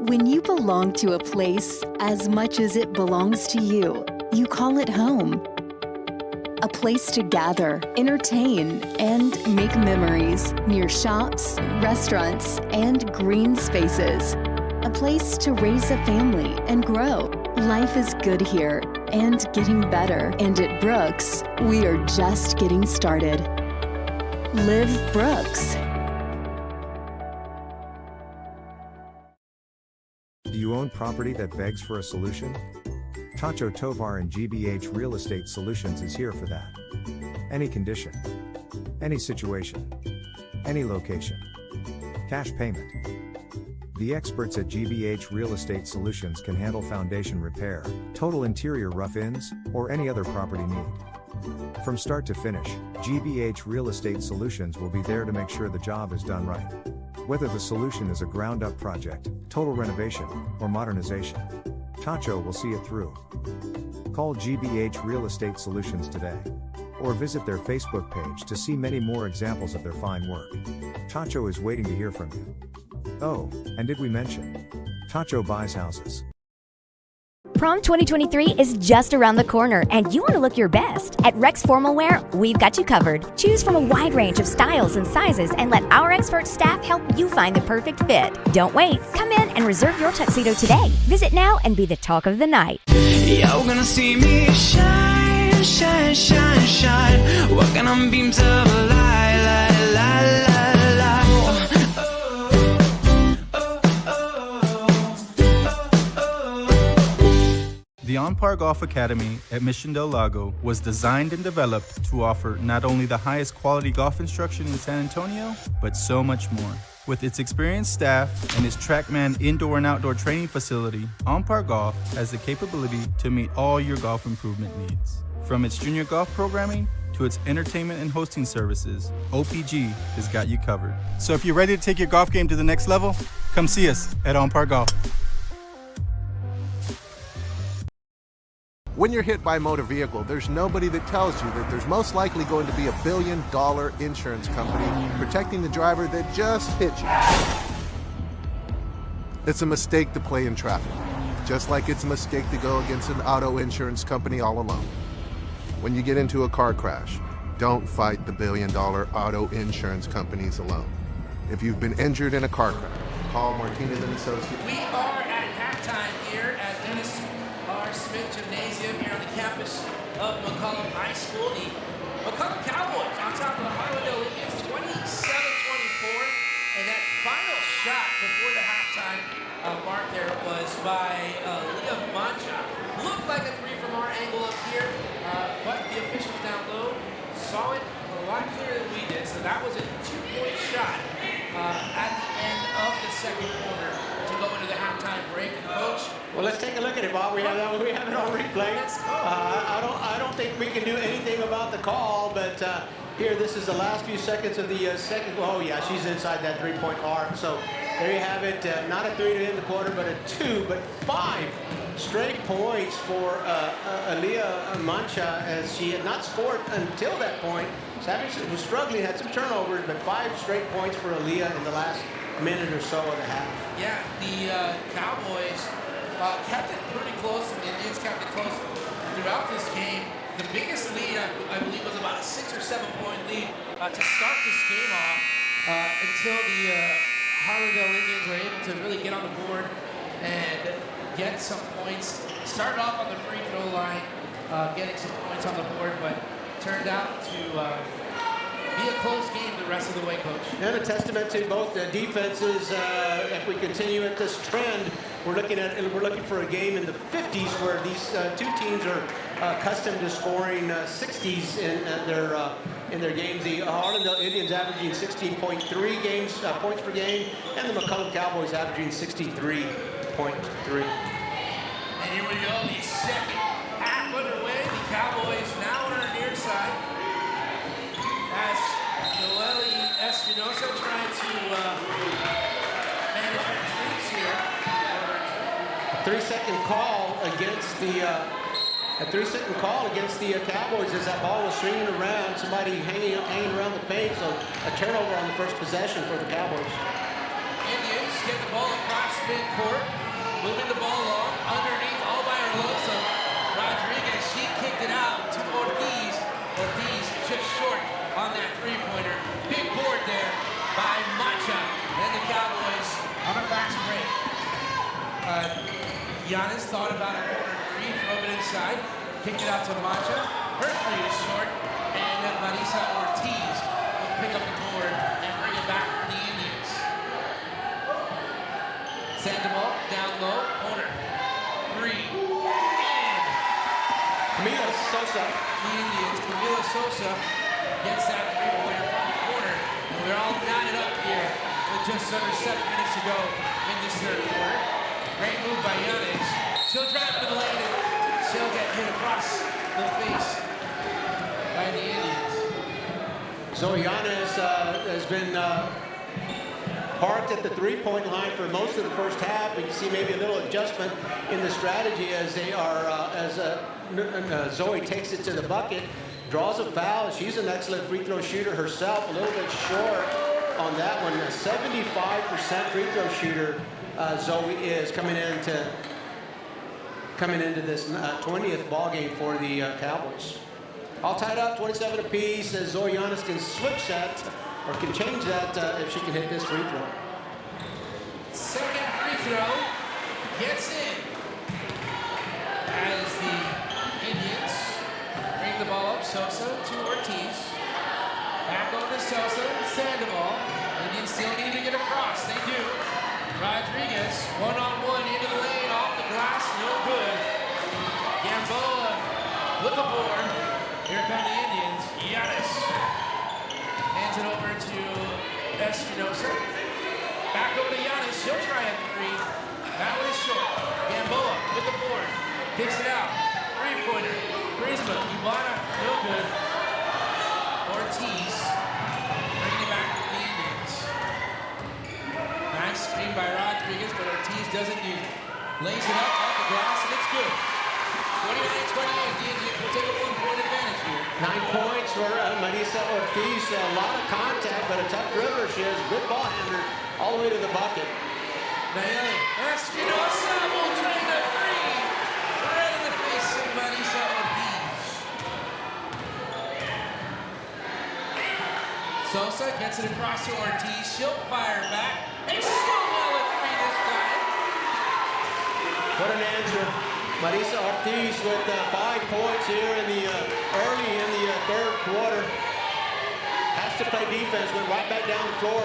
When you belong to a place as much as it belongs to you, you call it home. A place to gather, entertain, and make memories near shops, restaurants, and green spaces. A place to raise a family and grow. Life is good here and getting better. And at Brooks, we are just getting started. Live Brooks. Do you own property that begs for a solution? Tacho Tovar and GBH Real Estate Solutions is here for that. Any condition, any situation, any location. Cash payment. The experts at GBH Real Estate Solutions can handle foundation repair, total interior rough-ins, or any other property need. From start to finish, GBH Real Estate Solutions will be there to make sure the job is done right. Whether the solution is a ground-up project, total renovation, or modernization, Tacho will see it through. Call GBH Real Estate Solutions today, or visit their Facebook page to see many more examples of their fine work. Tacho is waiting to hear from you. Oh, and did we mention? Tacho buys houses. Prom 2023 is just around the corner, and you want to look your best. At Rex Formal Wear, we've got you covered. Choose from a wide range of styles and sizes and let our expert staff help you find the perfect fit. Don't wait. Come in and reserve your tuxedo today. Visit now and be the talk of the night. You're gonna see me shine, shine, shine, shine, walking on beams of a light, light, light, light, light. The On Par Golf Academy at Mission Del Lago was designed and developed to offer not only the highest quality golf instruction in San Antonio, but so much more. With its experienced staff and its TrackMan indoor and outdoor training facility, On Par Golf has the capability to meet all your golf improvement needs. From its junior golf programming to its entertainment and hosting services, OPG has got you covered. So if you're ready to take your golf game to the next level, come see us at On Par Golf. When you're hit by a motor vehicle, there's nobody that tells you that there's most likely going to be $1 billion insurance company protecting the driver that just hit you. It's a mistake to play in traffic, just like it's a mistake to go against an auto insurance company all alone. When you get into a car crash, don't fight the $1 billion auto insurance companies alone. If you've been injured in a car crash, call Martinez and Associates. We are at halftime here at Dennis R. Smith Gymnasium here on the campus of McCollum High School. The McCollum Cowboys on top of the Harlandale Indians, 27-24. And that final shot before the halftime mark there was by Leah Mancha. Looked like a three from our angle up here, but the officials down low saw it a lot clearer than we did. So that was a 2-point shot at the end of the second quarter to go into the halftime break. And Coach, well, let's take a look at it, Bob. We have it on replay. I don't think we can do anything about the call, but here, this is the last few seconds of the second. Oh, yeah, she's inside that three-point arc. So there you have it. Not a 3 to end the quarter, but a 2, but 5 straight points for Aaliyah Mancha, as she had not scored until that point. Savage was struggling, had some turnovers, but 5 straight points for Aaliyah in the last minute or so of the half. Yeah, the Cowboys kept it pretty close, and the Indians kept it close throughout this game. The biggest lead, I believe, was about a 6 or 7 point lead to start this game off until the Harlandale Indians were able to really get on the board and get some points. Started off on the free throw line, getting some points on the board, but turned out to be a close game the rest of the way, Coach. And a testament to both the defenses. If we continue at this trend, we're looking for a game in the 50s where these two teams are accustomed to scoring 60s in their games. The Harlandale Indians averaging 16.3 points per game, and the McCollum Cowboys averaging 63.3. And here we go, the second half underway. The Cowboys now on our near side as Noelle Espinosa trying to manage her troops here. A 3-second call against the Cowboys as that ball was swinging around. Somebody hanging around the paint, so a turnover on the first possession for the Cowboys. Indians get the ball across midcourt, moving the ball along underneath all by Hermosa. Rodriguez, she kicked it out to Ortiz. Ortiz just short on that three-pointer. Big board there by Macha. Then the Cowboys on a fast break. Giannis thought about a corner three, drove it inside, kicked it out to Macha. Her three is short, and Marisa Ortiz will pick up the board and bring it back for the Indians. Sandoval down low, corner three, and Camila Sosa. The Indians, Camila Sosa gets that three-pointer from the corner, and we're all knotted up here with just under 7 minutes to go in this third quarter. Great move by Giannis. She'll drive to the lane and she'll get hit across the face by the Indians. So Giannis has been parked at the three-point line for most of the first half. We can see maybe a little adjustment in the strategy as they are Zoe takes it to the bucket, draws a foul. She's an excellent free throw shooter herself, a little bit short on that one. A 75% free throw shooter. Zoe is coming into this 20th ball game for the Cowboys. All tied up, 27 apiece, as Zoe Giannis can switch that or can change that if she can hit this free throw. Second free throw gets in as the Indians bring the ball up. Sosa to Ortiz. Back over to Sosa, Sandoval. Indians still need to get across. They do. Rodriguez, one-on-one into the lane, off the glass, no good. Gamboa with the board. Here come the Indians. Giannis hands it over to Espinosa. Back over to Giannis. She'll try a three. That one is short. Gamboa with the board. Kicks it out. Three-pointer. Prisma. Ibarra. No good. Ortiz. Bringing it back for the Indians. Nice screen by Rodriguez, but Ortiz doesn't use it. Lays it up off the glass, and it's good. The Indians will take a 1-point advantage here. 9 points for Marisa Ortiz. A lot of contact, but a tough dribbler she is. Good ball handler all the way to the bucket. Nayeli Espinosa will drain a three. Right in the face of Marisa Ortiz. Sosa gets it across to Ortiz. She'll fire back. And she'll nail a three this time. What an answer. Marisa Ortiz with 5 points here in the early in the third quarter. Has to play defense, went right back down the floor.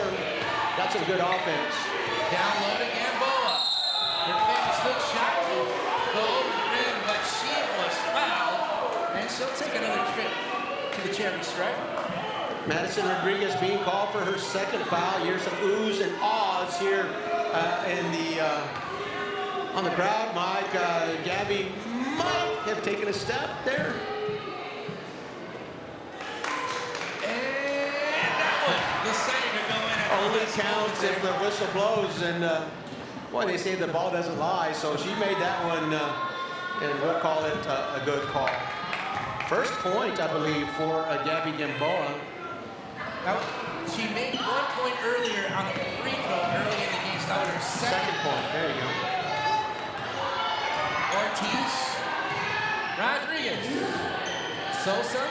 Got some good offense. Down low to Gamboa. Her famous hook shot will go over the rim, but she was fouled. And she'll take another trip to the charity stripe. Madison Rodriguez being called for her second foul. Here's some oohs and ahs here in the on the crowd. Mike, Gabby might have taken a step there. And that was decided to go in. Only counts if the whistle blows, and boy, they say the ball doesn't lie, so she made that one, and we'll call it a good call. First point, I believe, for Gabby Gamboa. She made 1 point earlier on a free throw early in the game, so that was her second point. There you go. Ortiz, Rodriguez, Sosa,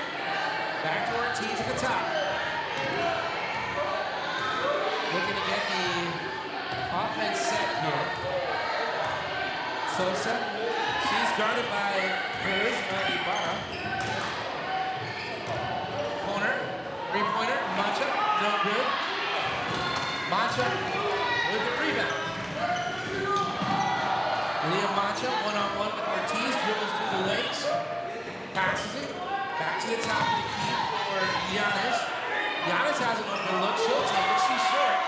back to Ortiz at the top. Looking to get the offense set here. Sosa, she's guarded by Charisma Ibarra. Corner, three-pointer, Mancha, no good. Mancha with the rebound. Leah Mancha, one-on-one with Ortiz, dribbles through the legs, passes it, back to the top of the key for Giannis. Giannis has an open look, she'll take it, she's short,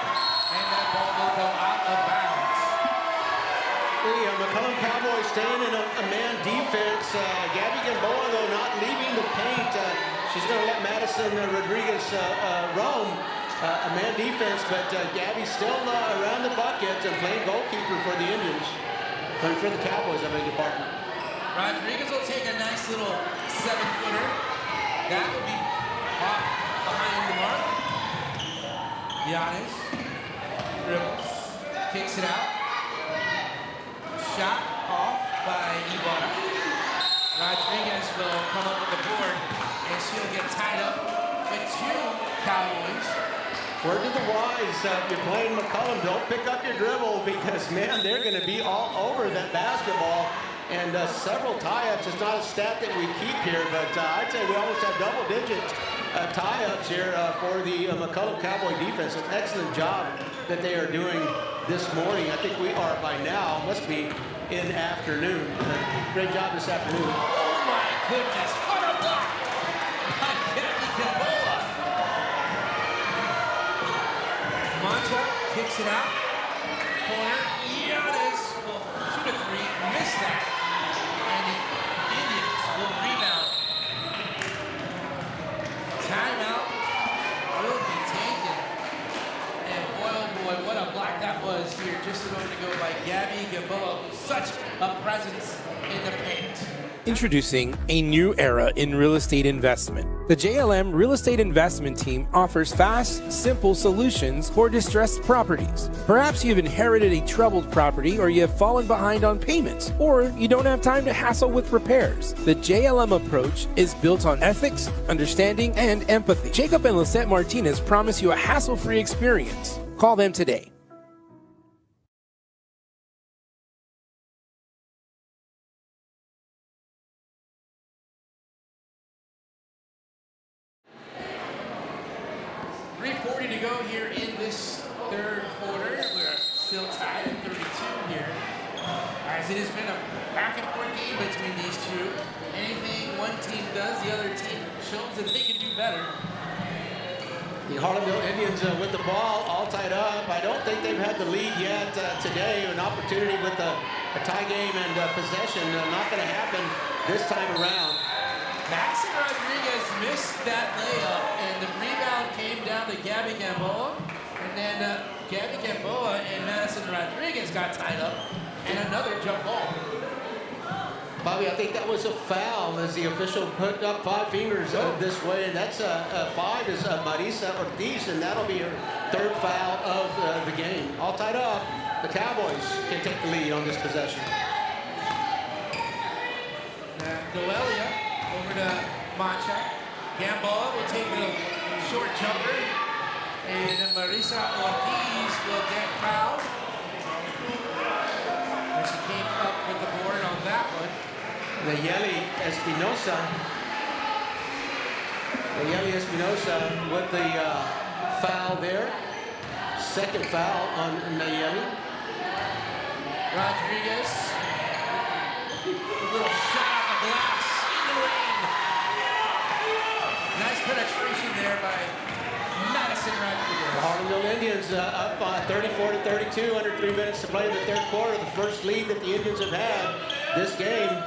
and that ball will go out of bounds. The McCollum Cowboys staying in a man defense. Gabby Gamboa, though, not leaving the paint. She's going to let Madison Rodriguez roam a man defense, but Gabby's still around the bucket and playing goalkeeper for the Indians. For the Cowboys, I beg your pardon. Rodriguez will take a nice little 7-footer. That will be off behind the mark. Giannis dribbles, kicks it out. Shot off by Ibarra. Rodriguez will come up with the board, and she'll get tied up with 2 Cowboys. Word to the wise, if you're playing McCollum, don't pick up your dribble because, man, they're going to be all over that basketball. And several tie-ups. It's not a stat that we keep here, but I'd say we almost have double-digit tie-ups here for the McCollum Cowboy defense. An excellent job that they are doing this morning. I think we are by now, must be in afternoon. Great job this afternoon. Oh, my goodness. What a block by Gabby Gamboa. Mancha kicks it out. Corner. Giannis will shoot a three. Miss that. And the Indians will rebound. Timeout will be taken. And boy, oh boy, what a block that was here. Just in order to go by Gabby Gamboa. Such a presence in the paint. Introducing a new era in real estate investment. The JLM Real Estate Investment Team offers fast, simple solutions for distressed properties. Perhaps you've inherited a troubled property, or you have fallen behind on payments, or you don't have time to hassle with repairs. The JLM approach is built on ethics, understanding, and empathy. Jacob and Lisette Martinez promise you a hassle-free experience. Call them today. To go here in this third quarter. We're still tied at 32 here. As it has been a back and forth game between these two. Anything one team does, the other team shows that they can do better. The Harlandale Indians with the ball all tied up. I don't think they've had the lead yet today. An opportunity with a tie game and possession. Not going to happen this time around. Madison Rodriguez missed that layup, and the rebound came down to Gabby Gamboa. And then Gabby Gamboa and Madison Rodriguez got tied up, and another jump ball. Bobby, I think that was a foul as the official put up 5 fingers this way, and that's a 5 is Marisa Ortiz, and that'll be her 3rd foul of the game. All tied up. The Cowboys can take the lead on this possession. Noelia over to Mancha. Gamboa will take the short jumper, and then Marisa Ortiz will get fouled. And she came up with the board on that one. Nayeli Espinosa with the foul there. 2nd foul on Nayeli. Rodriguez. A little shot on the glass in the lane. Nice penetration there by Madison Rodriguez. The Harlandale Indians up by 34-32, under 3 minutes to play in the 3rd quarter. The first lead that the Indians have had this game,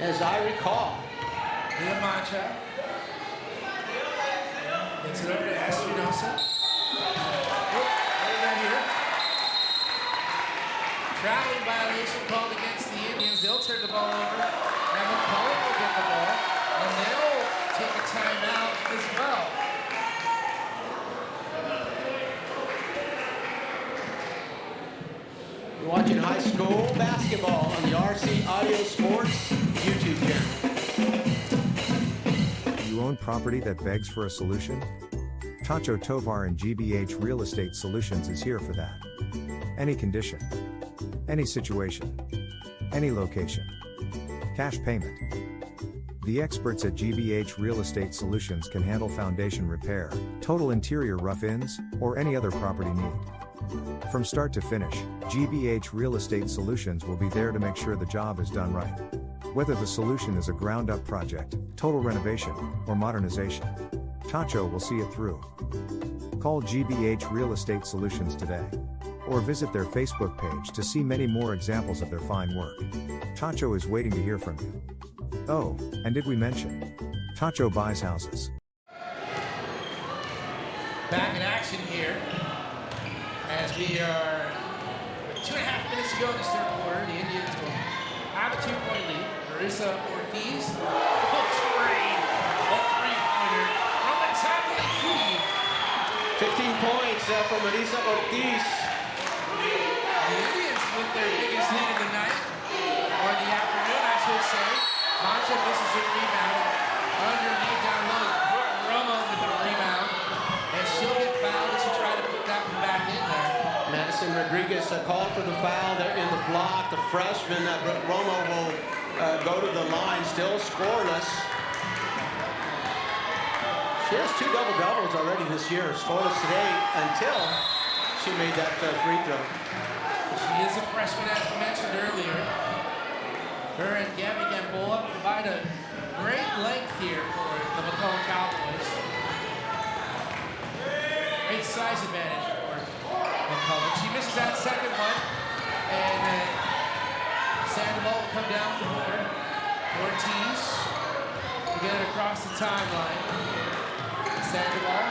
as I recall. Leah Mancha. Gets it over to Espinosa. Traveling violation called against the Indians. They'll turn the ball over, and McCollum will get the ball, and they'll take a timeout as well. You're watching high school basketball on the RC Audio Sports YouTube channel. You own property that begs for a solution? Tacho Tovar and GBH Real Estate Solutions is here for that. Any condition, any situation, any location. Cash payment. The experts at GBH Real Estate Solutions can handle foundation repair, total interior rough-ins, or any other property need. From start to finish, GBH Real Estate Solutions will be there to make sure the job is done right. Whether the solution is a ground-up project, total renovation, or modernization, Tacho will see it through. Call GBH Real Estate Solutions today, or visit their Facebook page to see many more examples of their fine work. Tacho is waiting to hear from you. Oh, and did we mention? Tacho buys houses. Back in action here, as we are 2.5 minutes to go in this 3rd quarter. The Indians will have a 2-point lead. Marisa Ortiz hooks free, a 3-pointer from the top of the key. 15 points for Marisa Ortiz. The Indians with their biggest lead of the night, or the afternoon, I should say. Mancha misses a rebound. Underneath down low, Romo with the rebound. And she'll get fouled as she tries to put that one back in there. Madison Rodriguez called for the foul there in the block. The freshman, Romo, will go to the line, still scoreless. She has 2 double-doubles already this year, scoreless today until she made that free throw. She is a freshman, as we mentioned earlier. Her and Gabby Gamboa provide a great length here for the McCollum Cowboys. Great size advantage for McCollum. She misses that 2nd one, and Sandoval will come down with the board. Ortiz will get it across the timeline. Sandoval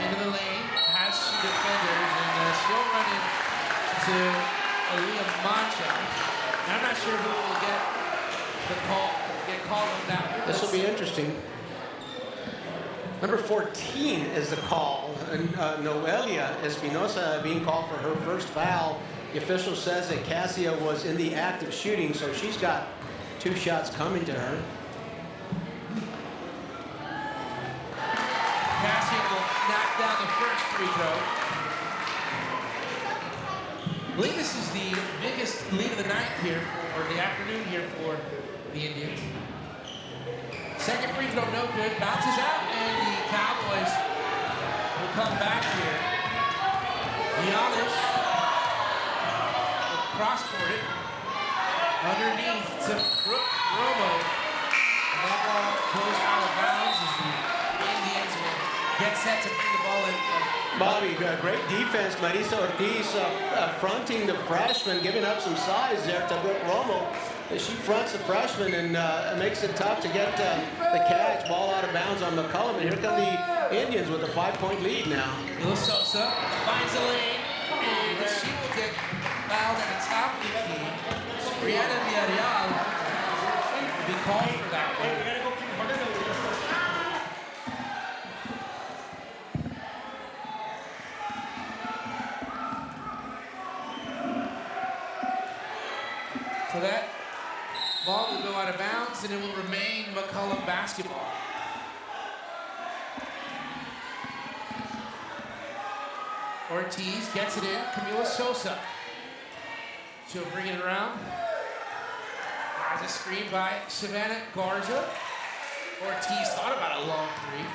into the lane, has two defenders, and she'll run into Aaliyah Mancha. And I'm not sure who will get called on that one. This will be interesting. Number 14 is the call. And, Noelia Espinosa being called for her first foul. The official says that Cassia was in the act of shooting, so she's got 2 shots coming to her. Cassia will knock down the first free throw. I believe this is the biggest lead of the night here, or the afternoon here for the Indians. 2nd free throw, no good. Bounces out, and the Cowboys will come back here. Giannis will cross-court it underneath to Brooke Romo. And that ball goes out of bounds as the Indians will get set to bring the ball in. Bobby, great defense. Marisa Ortiz fronting the freshman, giving up some size there to Brooke Romo. She fronts the freshman and makes it tough to get the catch. Ball out of bounds on McCollum. And here come the Indians with a 5-point lead now. Lil Sosa finds a lane, and she will get fouled at the top of the key. Brianna Villarreal will be called for that one. So that ball will go out of bounds and it will remain McCollum basketball. Ortiz gets it in. Camila Sosa. She'll bring it around. Has a screen by Savannah Garza. Ortiz thought about a long three.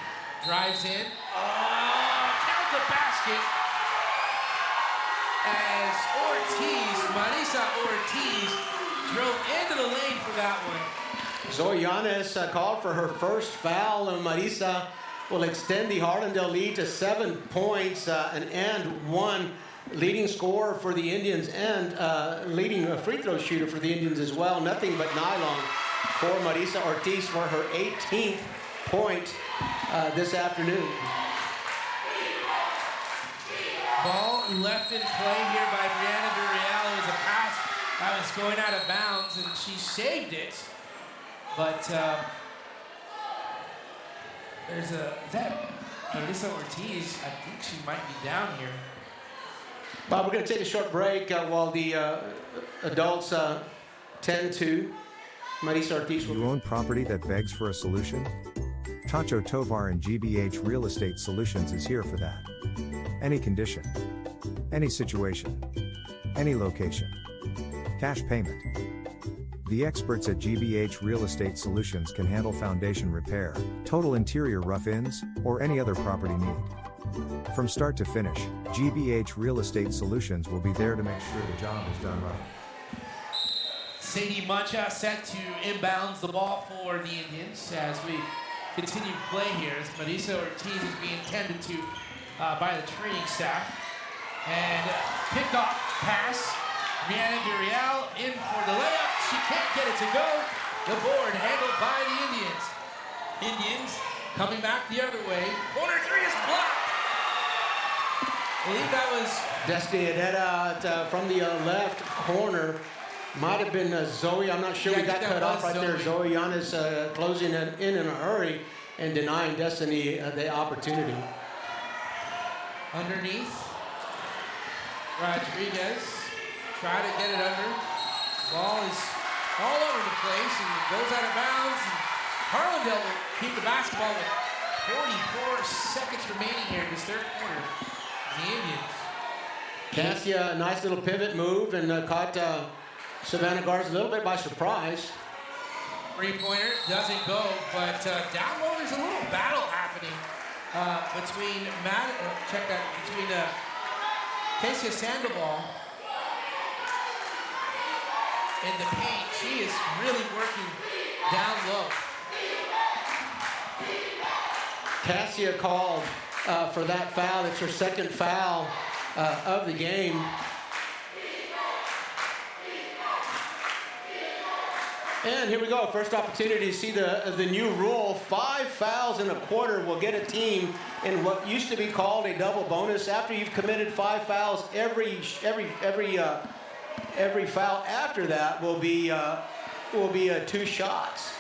Drives in. Count the basket. As Marisa Ortiz drove into the lane for that one. Zoe Yanes called for her first foul, and Marisa will extend the Harlandale lead to 7 points, an and one leading scorer for the Indians and leading free throw shooter for the Indians as well. Nothing but nylon for Marisa Ortiz for her 18th point this afternoon. Ball left in play here by Brianna Villarreal. It was a pass that was going out of bounds, and she saved it. But there's Marisa Ortiz. I think she might be down here. Bob, we're going to take a short break while the adults tend to. Marisa Ortiz will... You own property that begs for a solution? Tacho Tovar and GBH Real Estate Solutions is here for that. Any condition, any situation, any location. Cash payment. The experts at GBH Real Estate Solutions can handle foundation repair, total interior rough-ins, or any other property need. From start to finish, GBH Real Estate Solutions will be there to make sure the job is done right. Sadie Mancha set to inbounds the ball for the Indians as we continue play here. As Marisa Ortiz is being tended to by the training staff. And picked off pass. Brianna Villarreal in for the layup. She can't get it to go. The board handled by the Indians. Indians coming back the other way. Corner three is blocked. I believe that was Destiny Adetta from the left corner. Might have been Zoe. I'm not sure. Yeah, we got cut off right there. Zoe Yanes closing it in a hurry and denying Destiny the opportunity. Underneath. Rodriguez try to get it under. Ball is all over the place and it goes out of bounds. And Harlandale will keep the basketball with 44 seconds remaining here in this third quarter. The Indians. Cassia, a nice little pivot move and caught Savannah Garza a little bit by surprise. Three-pointer doesn't go, but down low there's a little battle happening between Cassia Sandoval in the paint. She is really working down low. Cassia called for that foul. It's her second foul of the game. And here we go, first opportunity to see the new rule. 5 fouls in a quarter will get a team in what used to be called a double bonus. After you've committed 5 fouls, every foul after that will be 2 shots.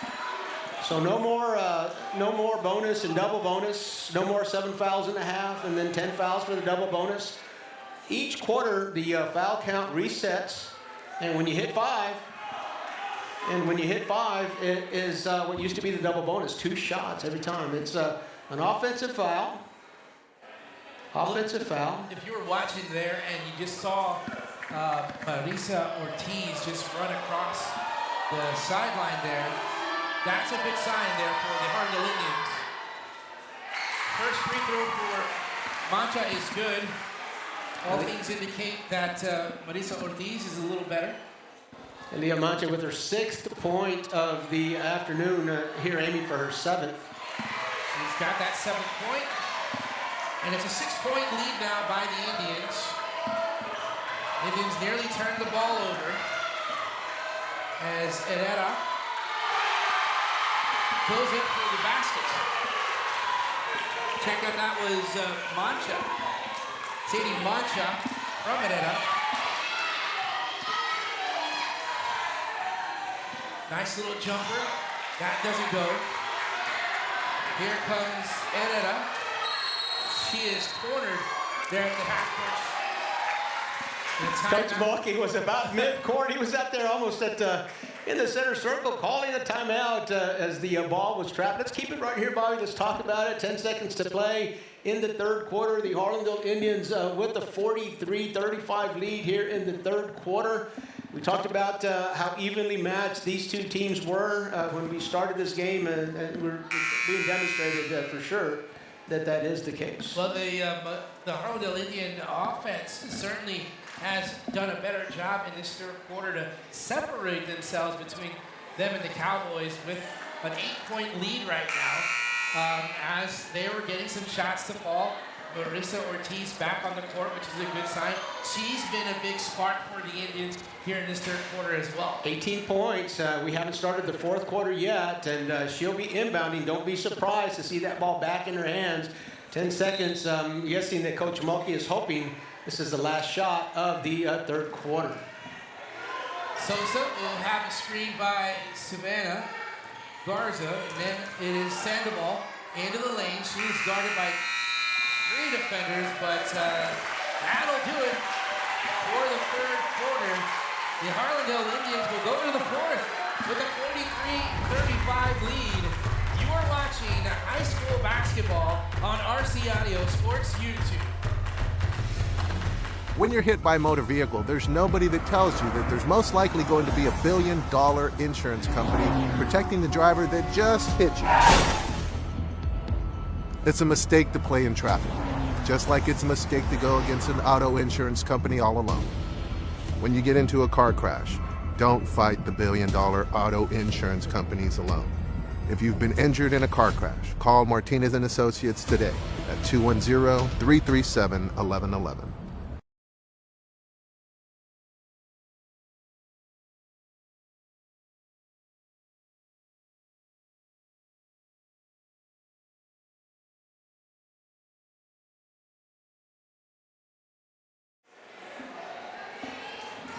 So no more bonus and double bonus. No more 7 fouls and a half, and then 10 fouls for the double bonus. Each quarter, the foul count resets, and when you hit 5. It is what used to be the double bonus, 2 shots every time. It's an offensive foul. Offensive foul. If you were watching there and you just saw Marisa Ortiz just run across the sideline there, that's a good sign there for the Harlandale Indians. First free throw for Mancha is good. All things indicate that Marisa Ortiz is a little better. Elia Mancha with her 6th point of the afternoon, here aiming for her 7th. She's got that 7th point, and it's a 6-point lead now by the Indians. Indians nearly turned the ball over as Herrera goes in for the basket. Check out, that was Mancha. Sadie Mancha from Herrera. Nice little jumper. That doesn't go. Here comes Herrera. She is cornered there at the half court. Coach Mulkey was about mid-court. He was out there almost at in the center circle calling a timeout as the ball was trapped. Let's keep it right here, Bobby. Let's talk about it. 10 seconds to play in the third quarter. The Harlandale Indians with a 43-35 lead here in the third quarter. We talked about how evenly matched these two teams were when we started this game, and we're being demonstrated for sure that is the case. Well, the Harlandale Indian offense certainly has done a better job in this third quarter to separate themselves between them and the Cowboys with an 8-point lead right now as they were getting some shots to fall. Marissa Ortiz back on the court, which is a good sign. She's been a big spark for the Indians here in this third quarter as well. 18 points. We haven't started the fourth quarter yet, and she'll be inbounding. Don't be surprised to see that ball back in her hands. 10 seconds. I'm guessing that Coach Mulkey is hoping this is the last shot of the third quarter. Sosa will have a screen by Savannah Garza, and then it is Sandoval into the lane. She is guarded by 3 defenders, but that'll do it for the third quarter. The Harlandale Indians will go to the fourth with a 43-35 lead. You are watching high school basketball on RC Audio Sports YouTube. When you're hit by a motor vehicle, there's nobody that tells you that there's most likely going to be $1 billion insurance company protecting the driver that just hit you. It's a mistake to play in traffic, just like it's a mistake to go against an auto insurance company all alone. When you get into a car crash, don't fight the $1 billion auto insurance companies alone. If you've been injured in a car crash, call Martinez and Associates today at 210-337-1111.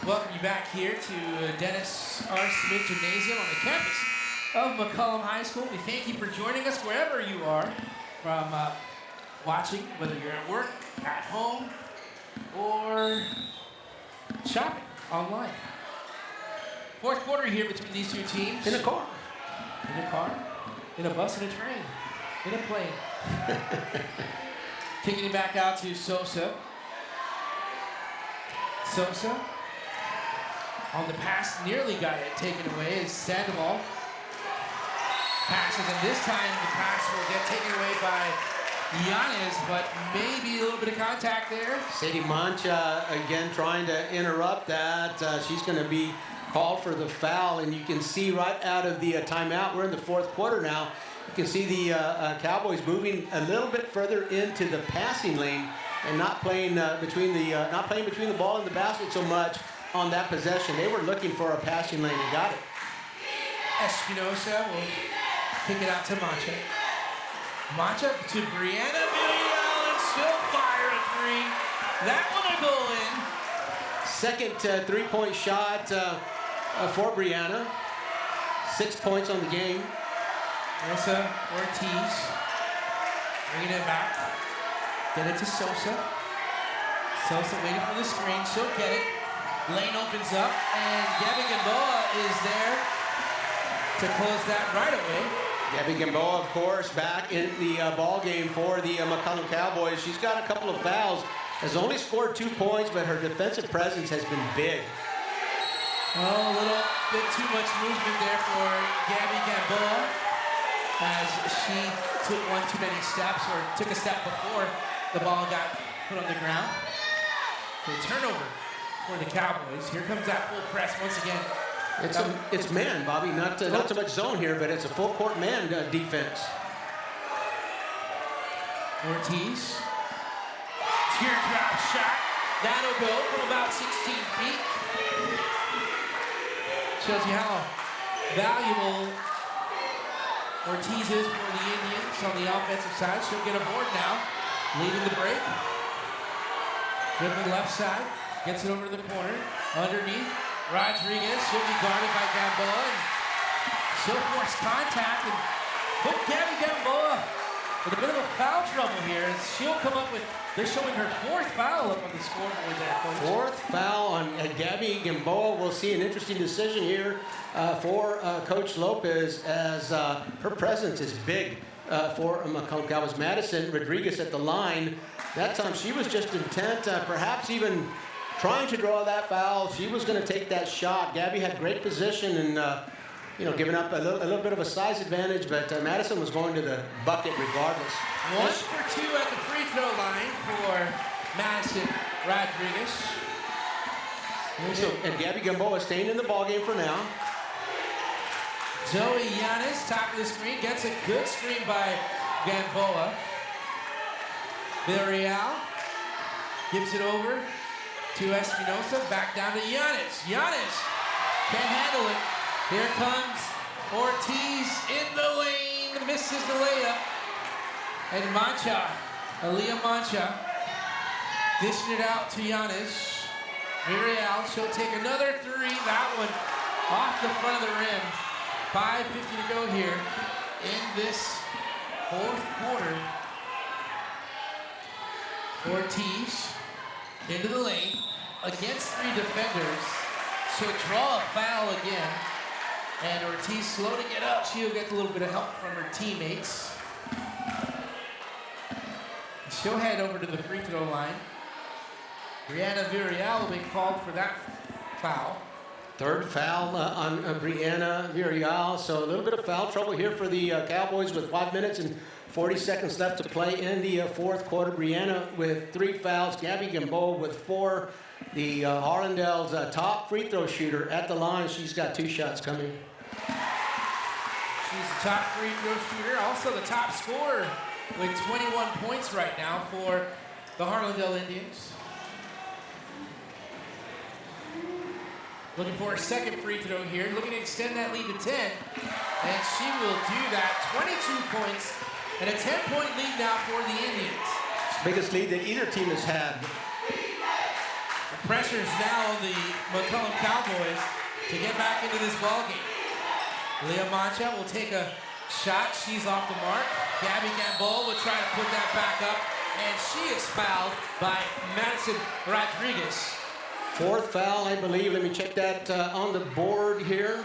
Welcome you back here to Dennis R. Smith Gymnasium on the campus of McCollum High School. We thank you for joining us wherever you are, from watching, whether you're at work, at home, or shopping online. Fourth quarter here between these two teams. In a car. In a car, in a bus, in a train, in a plane. Kicking it back out to Sosa. Sosa on the pass, nearly got it taken away as Sandoval passes, and this time the pass will get taken away by Yanez, but maybe a little bit of contact there. Sadie Mancha again trying to interrupt that. She's going to be called for the foul, and you can see right out of the timeout, we're in the fourth quarter now, you can see the Cowboys moving a little bit further into the passing lane and not playing between the ball and the basket so much on that possession. They were looking for a passing lane and got it. Espinosa will kick it out to Mancha. Mancha to Brianna Villarreal, and still fire a three. That one will go in. Second three-point shot for Brianna. 6 points on the game. Marissa Ortiz bringing it back. Get it to Sosa. Sosa waiting for the screen. She'll get it. Lane opens up, and Gabby Gamboa is there to close that right away. Gabby Gamboa, of course, back in the ball game for the McCollum Cowboys. She's got a couple of fouls. Has only scored 2 points, but her defensive presence has been big. Oh, a little bit too much movement there for Gabby Gamboa, as she took one too many steps, or took a step before the ball got put on the ground. So turnover for the Cowboys. Here comes that full press once again. It's man, Bobby. Not so much zone here, but it's a full court man defense. Ortiz. Teardrop shot. That'll go from about 16 feet. Shows you how valuable Ortiz is for the Indians on the offensive side. She'll get a board now, leading the break. Dribbling left side. Gets it over to the corner. Underneath, Rodriguez. She'll be guarded by Gamboa. And She'll force contact and put Gabby Gamboa with a bit of a foul trouble here. As she'll come up with, they're showing her 4th foul up on the scoreboard there, Coach. 4th foul on Gabby Gamboa. We'll see an interesting decision here for Coach Lopez, as her presence is big for McCollum Cowboys. Madison Rodriguez at the line. That time she was just intent, perhaps even trying to draw that foul. She was going to take that shot. Gabby had great position and giving up a little bit of a size advantage, but Madison was going to the bucket regardless. 1 for 2 at the free throw line for Madison Rodriguez. And Gabby Gamboa staying in the ballgame for now. Zoe Yanis, top of the screen, gets a good screen by Gamboa. Villarreal gives it over to Espinosa, back down to Yanis. Yanis can't handle it. Here comes Ortiz in the lane, misses the layup. And Mancha, Aaliyah Mancha, dishing it out to Yanis. Villarreal, she'll take another 3, that one off the front of the rim. 5:50 to go here in this 4th quarter. Ortiz into the lane against 3 defenders. She'll draw a foul again. And Ortiz slow to get up. She'll get a little bit of help from her teammates. She'll head over to the free throw line. Brianna Villarreal will be called for that foul. 3rd foul on Brianna Villarreal. So a little bit of foul trouble here for the Cowboys with 5 minutes and 40 seconds left to play in the 4th quarter. Brianna with 3 fouls. Gabby Gamboa with 4. The Harlandale's top free throw shooter at the line. She's got 2 shots coming. She's the top free throw shooter, also the top scorer with 21 points right now for the Harlandale Indians. Looking for a 2nd free throw here, looking to extend that lead to 10. And she will do that. 22 points and a 10-point lead now for the Indians. Biggest lead that either team has had. The pressure is now on the McCollum Cowboys to get back into this ballgame. Leah Mancha will take a shot. She's off the mark. Gabby Gamboa will try to put that back up, and she is fouled by Madison Rodriguez. 4th foul, I believe. Let me check that on the board here.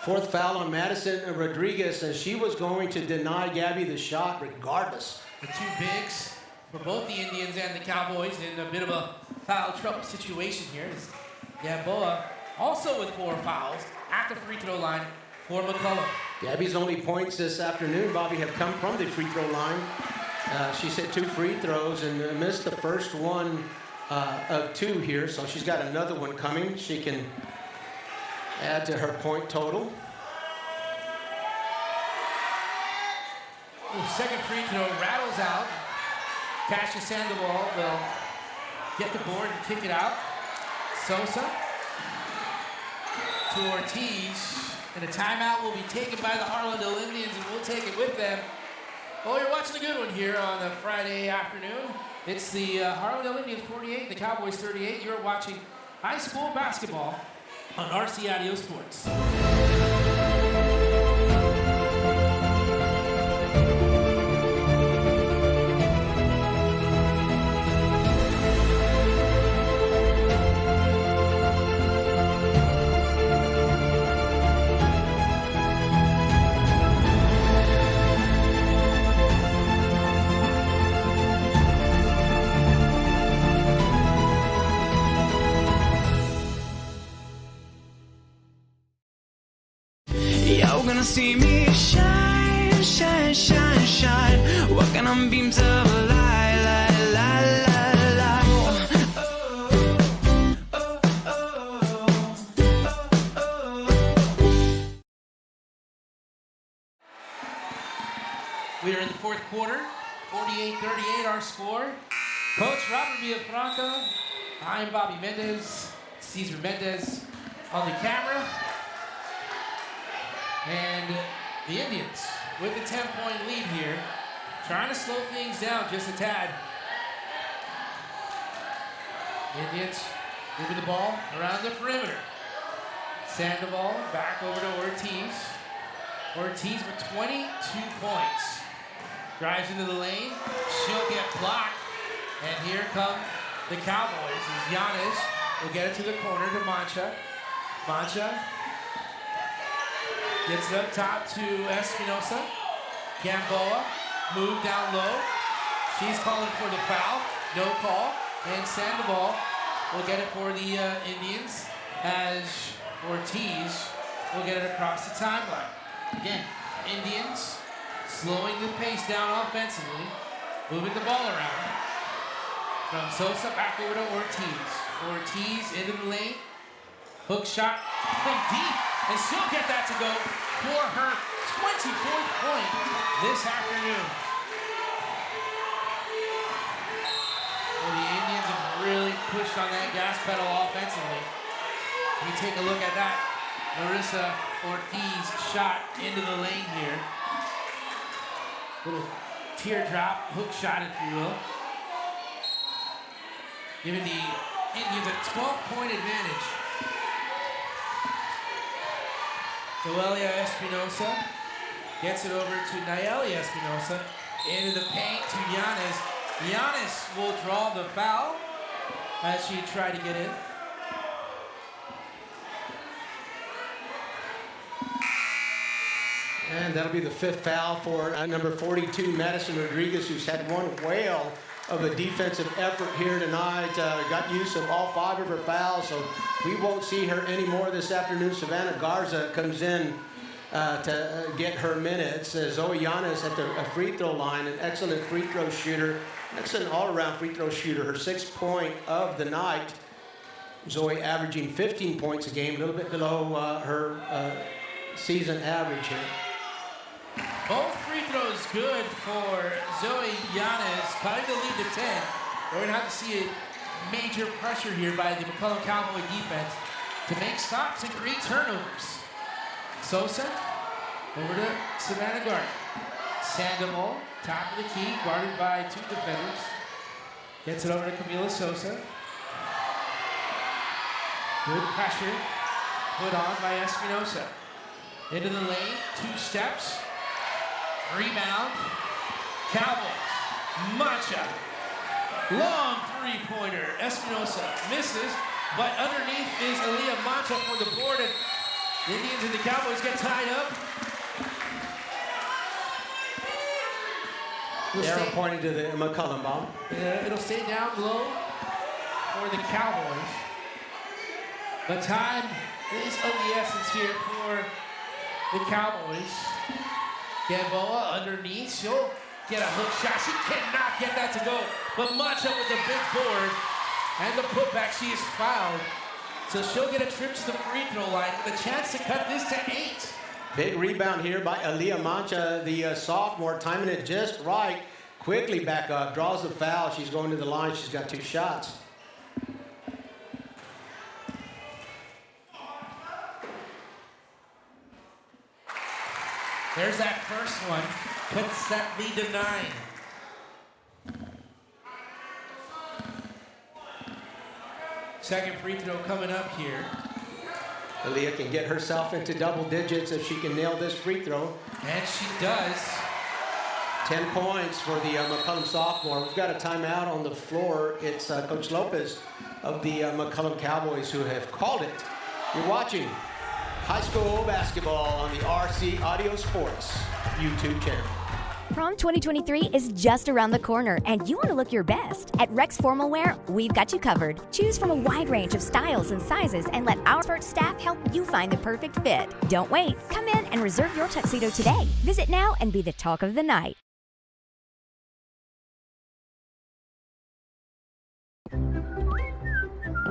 4th foul on Madison Rodriguez, and she was going to deny Gabby the shot regardless. The 2 bigs for both the Indians and the Cowboys in a bit of a foul trouble situation here. Gamboa also with 4 fouls at the free throw line for McCollum. Gabby's only points this afternoon, Bobby, have come from the free throw line. She's hit 2 free throws and missed the first one of 2 here, so she's got another one coming. She can add to her point total. Second free throw rattles out. Tasha Sandoval will get the board and kick it out. Sosa to Ortiz, and a timeout will be taken by the Harlandale Indians, and we'll take it with them. Well, you're watching a good one here on a Friday afternoon. It's the Harlandale Indians 48, the Cowboys 38. You're watching high school basketball on RC Audio Sports. You're gonna see me shine, shine, shine, shine. Walking on beams of a light, light, light, light, light. We are in the 4th quarter, 48-38 our score. Coach Robert Villafranca, I'm Bobby Mendez, Cesar Mendez on the camera. And the Indians with the 10-point lead here, trying to slow things down just a tad. Indians moving the ball around the perimeter. Sandoval back over to Ortiz. Ortiz with 22 points. Drives into the lane. She'll get blocked. And here come the Cowboys. As Giannis will get it to the corner to Mancha. Mancha gets it up top to Espinosa. Gamboa move down low. She's calling for the foul. No call. And Sandoval will get it for the Indians as Ortiz will get it across the timeline. Again, Indians slowing the pace down offensively, moving the ball around. From Sosa back over to Ortiz. Ortiz into the lane. Hook shot from deep, and she'll get that to go for her 24th point this afternoon. Well, the Indians have really pushed on that gas pedal offensively. We take a look at that. Marissa Ortiz shot into the lane here. Little teardrop hook shot, if you will. Giving the Indians a 12-point advantage. Noelia Espinosa gets it over to Nayeli Espinosa. Into the paint to Giannis. Giannis will draw the foul as she tried to get in. And that'll be the 5th foul for number 42, Madison Rodriguez, who's had one whale of a defensive effort here tonight. Got use of all 5 of her fouls, so we won't see her anymore this afternoon. Savannah Garza comes in to get her minutes. Zoe Giannis at the free throw line, an excellent free throw shooter, excellent all-around free throw shooter. Her 6th point of the night. Zoe averaging 15 points a game, a little bit below her season average here. Both free throws good for Zoe Giannis, cutting the lead to 10. We're going to have to see a major pressure here by the McCollum Cowboy defense to make stops and create turnovers. Sosa over to Savannah Gardner. Sandoval, top of the key, guarded by 2 defenders. Gets it over to Camila Sosa. Good pressure put on by Espinosa. Into the lane, 2 steps. Rebound. Cowboys. Mancha. Long 3-pointer. Espinosa misses, but underneath is Aaliyah Mancha for the board, and the Indians and the Cowboys get tied up. Arrow pointing to the McCollum bomb. It'll stay down low for the Cowboys. But time is of the essence here for the Cowboys. Gamboa underneath, she'll get a hook shot. She cannot get that to go. But Mancha with the big board and the putback, she is fouled. So she'll get a trip to the free throw line with a chance to cut this to 8. Big rebound here by Aaliyah Mancha, the sophomore, timing it just right. Quickly back up, draws the foul. She's going to the line. She's got 2 shots. There's that first one. Puts that lead to 9. Second free throw coming up here. Aaliyah can get herself into double digits if she can nail this free throw. And she does. 10 points for the McCollum sophomore. We've got a timeout on the floor. It's Coach Lopez of the McCollum Cowboys who have called it. You're watching high school basketball on the RC Audio Sports YouTube channel. Prom 2023 is just around the corner, and you want to look your best. At Rex Formal Wear, we've got you covered. Choose from a wide range of styles and sizes and let our expert staff help you find the perfect fit. Don't wait. Come in and reserve your tuxedo today. Visit now and be the talk of the night.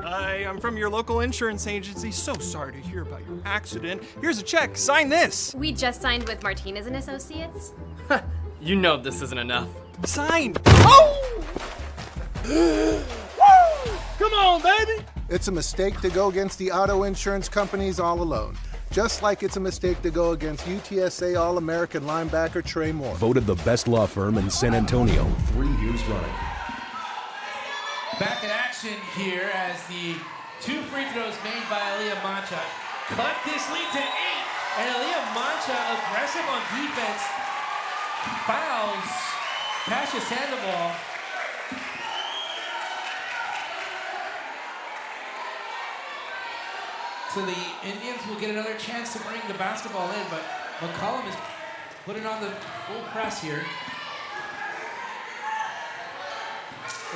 Hi, I'm from your local insurance agency. So sorry to hear about your accident. Here's a check. Sign this. We just signed with Martinez and Associates. You know this isn't enough. Sign. Oh! Come on, baby! It's a mistake to go against the auto insurance companies all alone. Just like it's a mistake to go against UTSA All-American linebacker Trey Moore. Voted the best law firm in San Antonio 3 years running. Back in action here as the 2 free throws made by Aaliyah Mancha cut this lead to 8. And Aaliyah Mancha, aggressive on defense, fouls Kasia Sandoval. So the Indians will get another chance to bring the basketball in, but McCollum is putting on the full press here.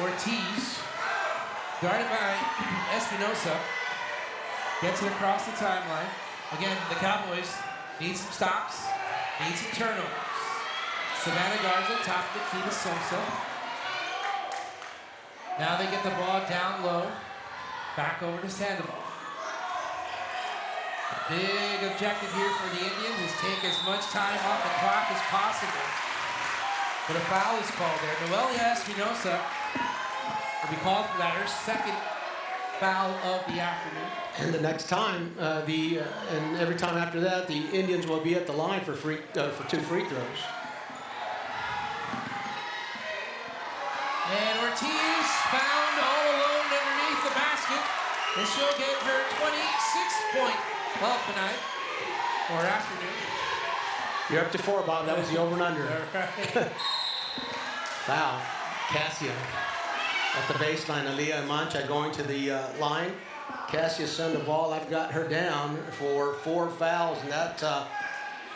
Ortiz, guarded by Espinosa, gets it across the timeline. Again, the Cowboys need some stops, need some turnovers. Savannah Garza, top of the key to Sosa. Now they get the ball down low, back over to Sandoval. Big objective here for the Indians is take as much time off the clock as possible. But a foul is called there. Noelia Espinosa will be called for that, her second foul of the afternoon. And the next time, and every time after that, the Indians will be at the line for 2 free throws. And Ortiz found all alone underneath the basket, and she'll get her 26th point of the night, or afternoon. You're up to 4, Bob. That was the over and under. Right. Foul. Kasia at the baseline. Aaliyah Mancha going to the line. Kasia Sandoval, I've got her down for 4 fouls, and that's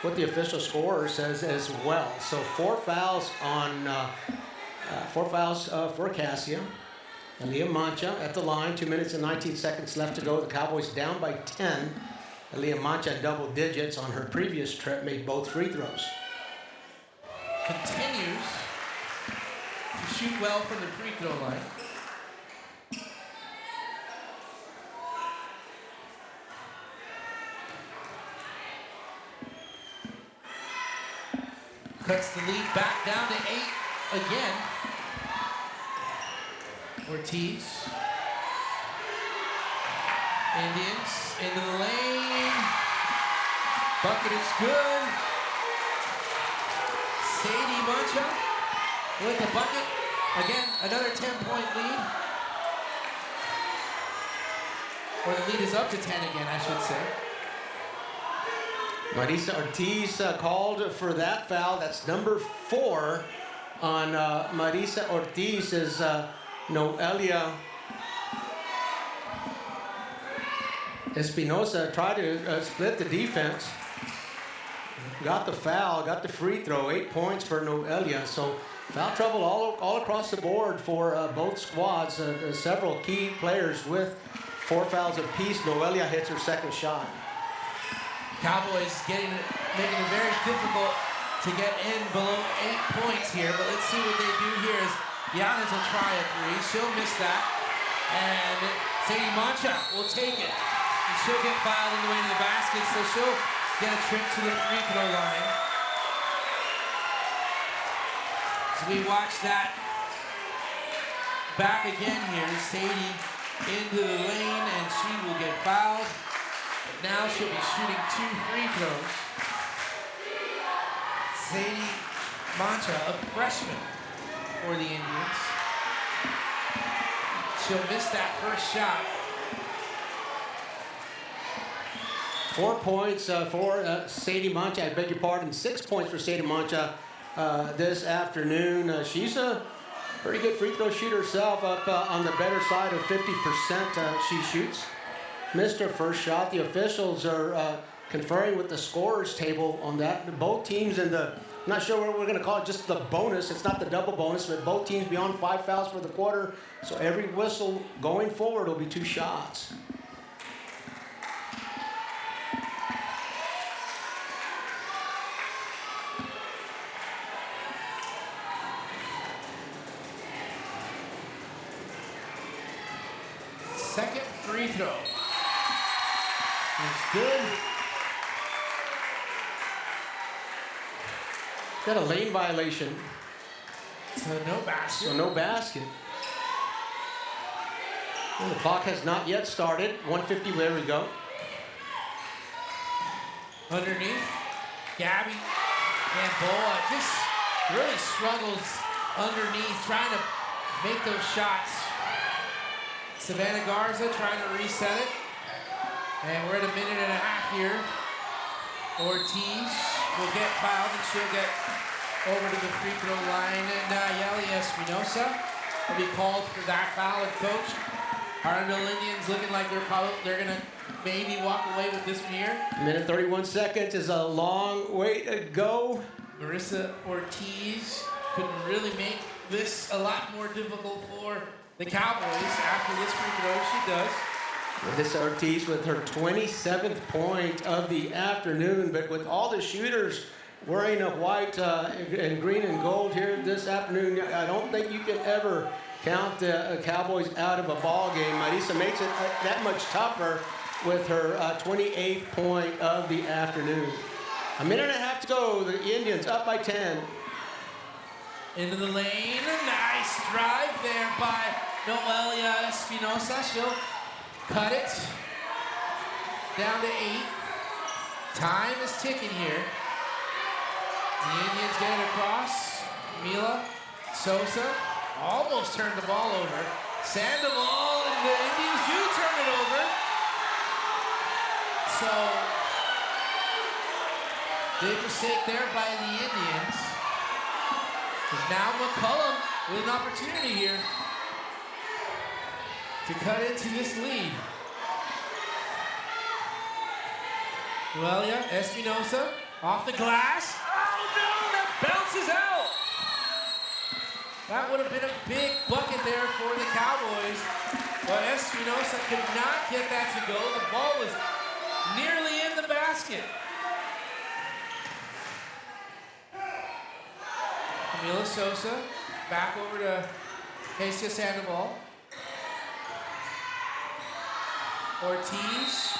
what the official scorer says as well. So 4 fouls on 4 fouls for Kasia. Aaliyah Mancha at the line. 2 minutes and 19 seconds left to go. The Cowboys down by 10. Aaliyah Mancha double digits on her previous trip, made both free throws. Continues to shoot well from the free throw line. Cuts the lead back down to 8 again. Ortiz. Indians into the lane. Bucket is good. Sadie Mancha with the bucket. Again, another 10-point lead. Or the lead is up to 10 again, I should say. Marisa Ortiz called for that foul. That's number 4 on Marisa Ortiz is Noelia Espinosa tried to split the defense. Got the foul, got the free throw, 8 points for Noelia. So foul trouble all across the board for both squads. Several key players with 4 fouls apiece. Noelia hits her second shot. Cowboys making it very difficult to get in below 8 points here, but let's see what they do here as Giannis will try a 3. She'll miss that. And Sadie Mancha will take it. And she'll get fouled on the way to the basket, so she'll get a trip to the free throw line. So we watch that back again here. Sadie into the lane, and she will get fouled. But now she'll be shooting 2 free throws. Sadie Mancha, a freshman for the Indians. She'll miss that first shot. 4 points for Sadie Mancha. I beg your pardon. 6 points for Sadie Mancha this afternoon. She's a pretty good free throw shooter herself, up on the better side of 50% she shoots. Missed her first shot. The officials are conferring with the scorers table on that. Both teams in the, I'm not sure what we're going to call it, just the bonus. It's not the double bonus, but both teams beyond 5 fouls for the quarter. So every whistle going forward will be 2 shots. Second free throw. It's good. Got a lane violation. So no basket. So no basket. And the clock has not yet started. 1:50, there we go. Underneath, Gabby Gamboa just really struggles underneath, trying to make those shots. Savannah Garza trying to reset it. And we're at a minute and a half here. Ortiz will get fouled and she'll get over to the free throw line. And Nayeli Espinosa will be called for that foul. And coach, Harlandale Indians looking like they're gonna maybe walk away with this one here. Minute 31 seconds is a long way to go. Marissa Ortiz couldn't really make this a lot more difficult for the Cowboys. After this free throw, she does. Marissa Ortiz with her 27th point of the afternoon, but with all the shooters wearing a white and green and gold here this afternoon, I don't think you can ever count the Cowboys out of a ball game. Marissa makes it that much tougher with her 28th point of the afternoon. A minute and a half to go. The Indians up by 10. Into the lane. Nice drive there by Noelia Espinosa. She'll cut it down to 8. Time is ticking here. The Indians get it across. Mila Sosa almost turned the ball over. Sandoval, and the Indians do turn it over. So, big mistake there by the Indians. Because now McCollum with an opportunity here to cut into this lead. Noelia Espinosa off the glass. Oh no, that bounces out. That would have been a big bucket there for the Cowboys. But Espinosa could not get that to go. The ball was nearly in the basket. Camila Sosa back over to Kesia Sandoval. Ortiz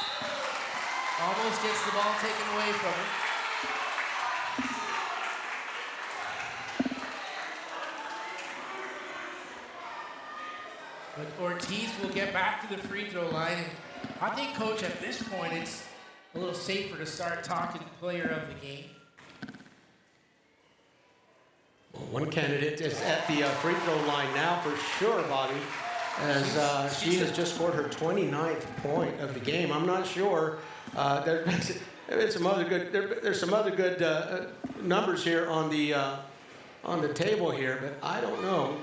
almost gets the ball taken away from her. But Ortiz will get back to the free throw line. And I think, Coach, at this point, it's a little safer to start talking player of the game. Well, one candidate is at the free throw line now for sure, Bobby, as she has just scored her 29th point of the game. I'm not sure. There's some other good numbers here on the table here, but I don't know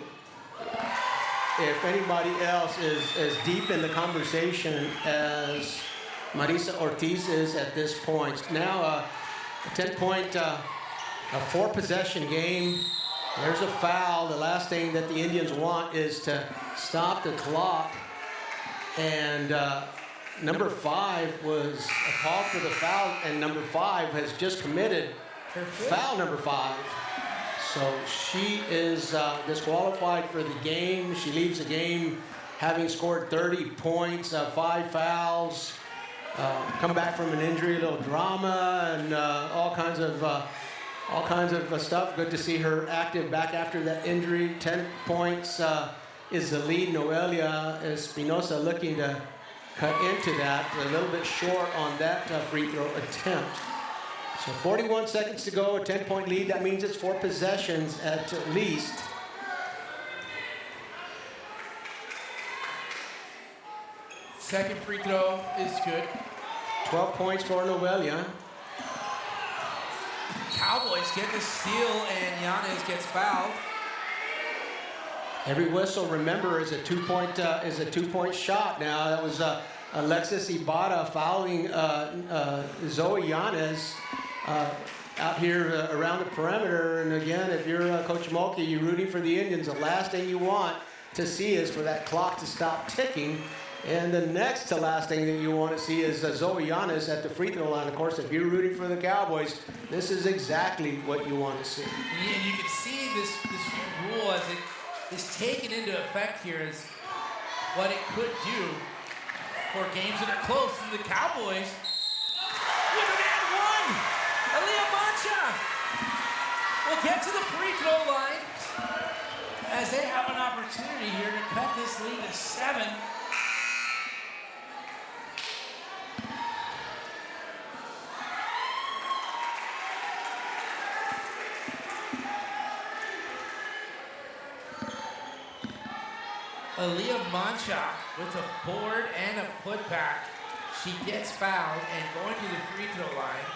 if anybody else is as deep in the conversation as Marissa Ortiz is at this point. Now a 10-point, a 4-possession game. There's a foul. The last thing that the Indians want is to stop the clock. And number 5 was called for the foul, and number 5 has just committed foul number 5. So she is disqualified for the game. She leaves the game having scored 30 points, 5 fouls, come back from an injury, a little drama, and all kinds of stuff. Good to see her active back after that injury. 10 points is the lead. Noelia Espinosa looking to cut into that. A little bit short on that free throw attempt. So 41 seconds to go, a 10-point lead. That means it's 4 possessions at least. Second free throw is good. 12 points for Noelia. Cowboys get the steal, and Yanez gets fouled. Every whistle, remember, is a two-point shot. Now that was Alexis Ibarra fouling Zoe Yanez out here around the perimeter. And again, if you're Coach Mulkey, you're rooting for the Indians. The last thing you want to see is for that clock to stop ticking. And the next to last thing that you want to see is Zoe Yanez at the free throw line. Of course, if you're rooting for the Cowboys, this is exactly what you want to see. Yeah, and you can see this rule as it is taken into effect here as what it could do for games that are close. And the Cowboys with an and one. Aaliyah Mancha will get to the free throw line as they have an opportunity here to cut this lead to 7. Aaliyah Mancha with a board and a putback. She gets fouled and going to the free throw line.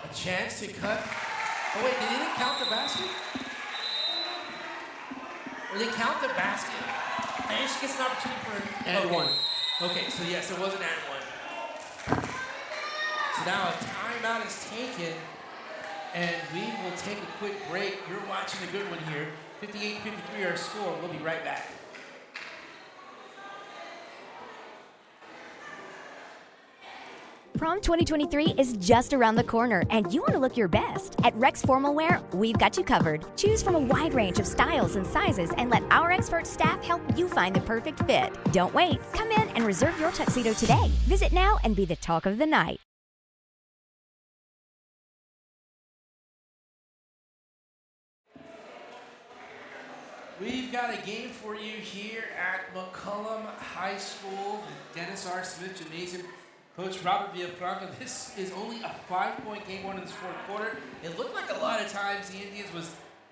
A chance to cut. Oh wait, did he count the basket? Or did they count the basket? And she gets an opportunity for and one. Okay, so yes, it was an and one. So now a timeout is taken, and we will take a quick break. You're watching a good one here. 58-53 our score. We'll be right back. Prom 2023 is just around the corner, and you want to look your best. At Rex Formal Wear, we've got you covered. Choose from a wide range of styles and sizes and let our expert staff help you find the perfect fit. Don't wait. Come in and reserve your tuxedo today. Visit now and be the talk of the night. We've got a game for you here at McCollum High School, the Dennis R. Smith Gymnasium. Coach Robert Villafranca, this is only a 5-point game won in this fourth quarter. It looked like a lot of times the Indians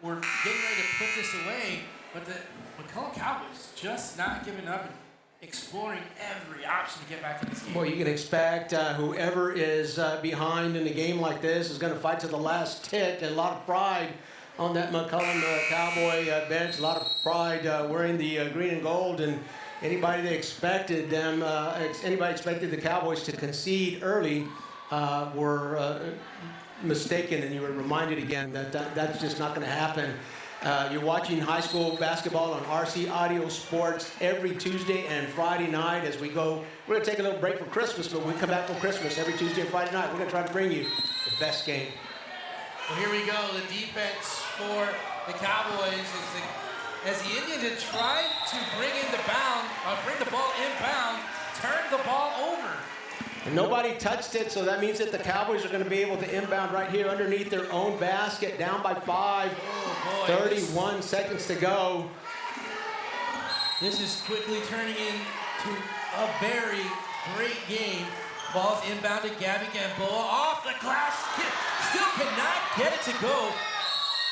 were getting ready to put this away, but the McCollum Cowboys just not giving up and exploring every option to get back in this game. Well, you can expect whoever is behind in a game like this is going to fight to the last tick. A lot of pride on that McCollum Cowboy bench, a lot of pride wearing the green and gold, and anybody that expected them, anybody expected the Cowboys to concede early were mistaken, and you were reminded again that that's just not going to happen. You're watching high school basketball on RC Audio Sports every Tuesday and Friday night as we go. We're going to take a little break for Christmas, but when we come back from Christmas every Tuesday and Friday night, we're going to try to bring you the best game. Well, here we go. The defense for the Cowboys is as the Indians had tried to bring the ball inbound, turned the ball over. And nobody touched it, so that means that the Cowboys are going to be able to inbound right here underneath their own basket, down by 5, 31 seconds to go. This is quickly turning into a very great game. Ball's inbound to Gabby Gamboa, off the glass, still cannot get it to go.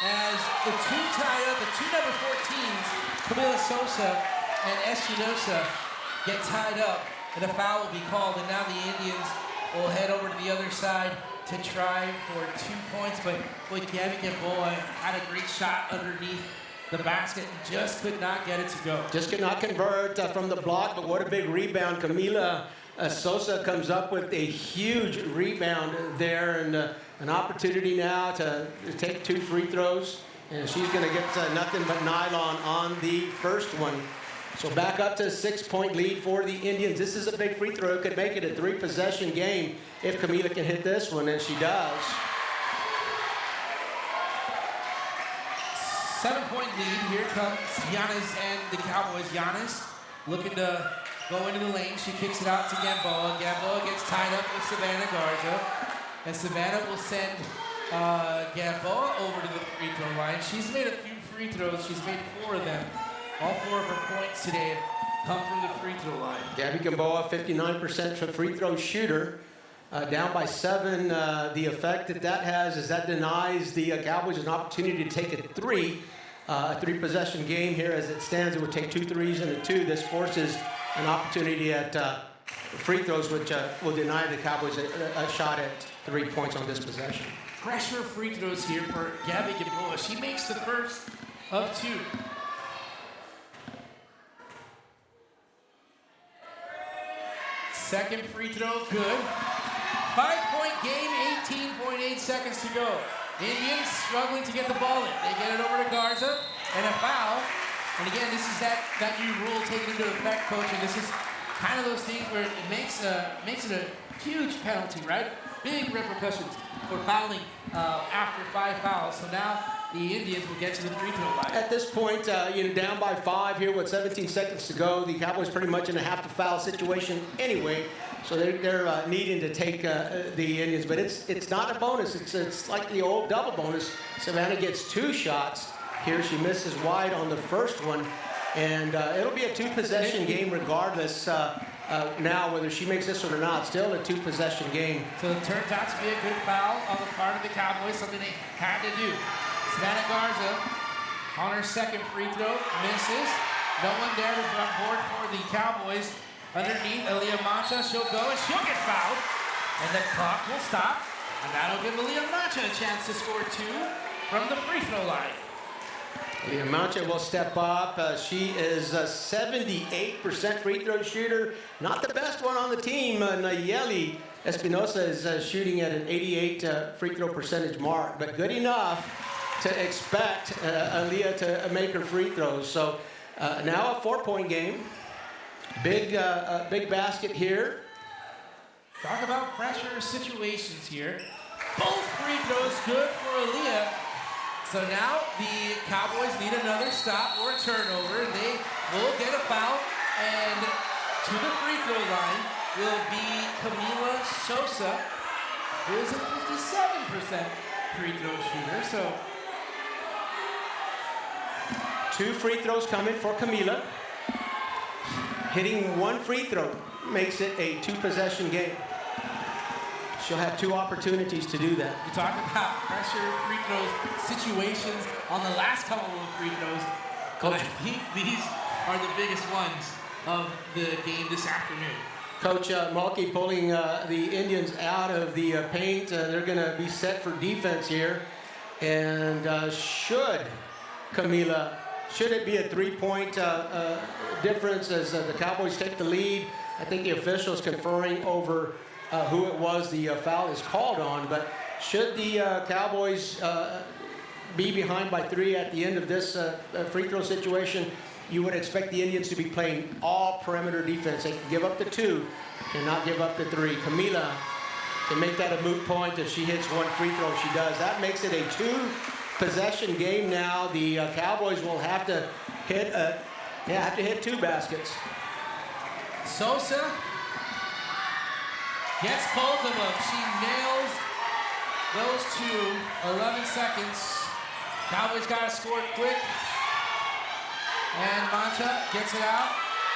As the two tied up, the two number 14s, Camila Sosa and Espinosa, get tied up, and a foul will be called, and now the Indians will head over to the other side to try for 2 points, but boy, Gabby Gamboa had a great shot underneath the basket and just could not get it to go. Just could not convert from the block, but what a big rebound. Camila Sosa comes up with a huge rebound there, and an opportunity now to take 2 free throws, and she's going to get nothing but nylon on the first one. So back up to a 6-point lead for the Indians. This is a big free throw. It could make it a 3-possession game if Camila can hit this one, and she does. 7-point lead. Here comes Giannis and the Cowboys. Giannis looking to go into the lane. She kicks it out to Gamboa. Gamboa gets tied up with Savannah Garza. And Savannah will send Gamboa over to the free throw line. She's made a few free throws. She's made 4 of them. All 4 of her points today have come from the free throw line. Gabby Gamboa, 59% free throw shooter. Down by 7. The effect that has is that denies the Cowboys an opportunity to take a 3-possession game here. As it stands, it would take 2 threes and a 2. This forces an opportunity at free throws, which will deny the Cowboys a shot at 3 points on this possession. Pressure free throws here for Gabby Gamboa. She makes the first of 2. Second free throw, good. 5-point game, 18.8 seconds to go. Indians struggling to get the ball in. They get it over to Garza, and a foul. And again, this is that new rule taken into effect, Coach, and this is kind of those things where it makes it a huge penalty, right? Big repercussions for fouling after 5 fouls. So now the Indians will get to the free throw line. At this point, down by 5 here with 17 seconds to go. The Cowboys pretty much in a have-to-foul situation anyway. So they're needing to take the Indians, but it's not a bonus. It's like the old double bonus. Savannah gets 2 shots. Here she misses wide on the first one, and it'll be a 2-possession game regardless. Now, whether she makes this one or not, still a 2-possession game. So it turns out to be a good foul on the part of the Cowboys, something they had to do. Savannah Garza on her second free throw, misses. No one there to board for the Cowboys. underneath Aaliyah Mancha. She'll go and she'll get fouled. And the clock will stop. And that'll give Aaliyah Mancha a chance to score 2 from the free throw line. Aaliyah Mancha will step up. She is a 78% free throw shooter. Not the best one on the team. Nayeli Espinosa is shooting at an 88 free throw percentage mark, but good enough to expect Aaliyah to make her free throws. So now a 4-point game. Big basket here. Talk about pressure situations here. Both free throws good for Aaliyah. So now the Cowboys need another stop or a turnover. They will get a foul, and to the free throw line will be Camila Sosa, who is a 57% free throw shooter. So 2 free throws coming for Camila. Hitting 1 free throw makes it a 2-possession game. She'll have 2 opportunities to do that. We talked about pressure free throws situations on the last couple of free throws, but I think these are the biggest ones of the game this afternoon. Coach Mulkey pulling the Indians out of the paint. They're going to be set for defense here. And should it be a 3-point difference as the Cowboys take the lead? I think the officials conferring over who it was the foul is called on, but should the Cowboys be behind by 3 at the end of this free throw situation, you would expect the Indians to be playing all perimeter defense. They can give up the 2 and not give up the 3. Camila can make that a moot point if she hits 1 free throw. She does. That makes it a 2-possession game now. The Cowboys will have to hit 2 baskets. Sosa gets both of them. She nails those 2. 11 seconds. Cowboys got to score quick. And Mancha gets it out.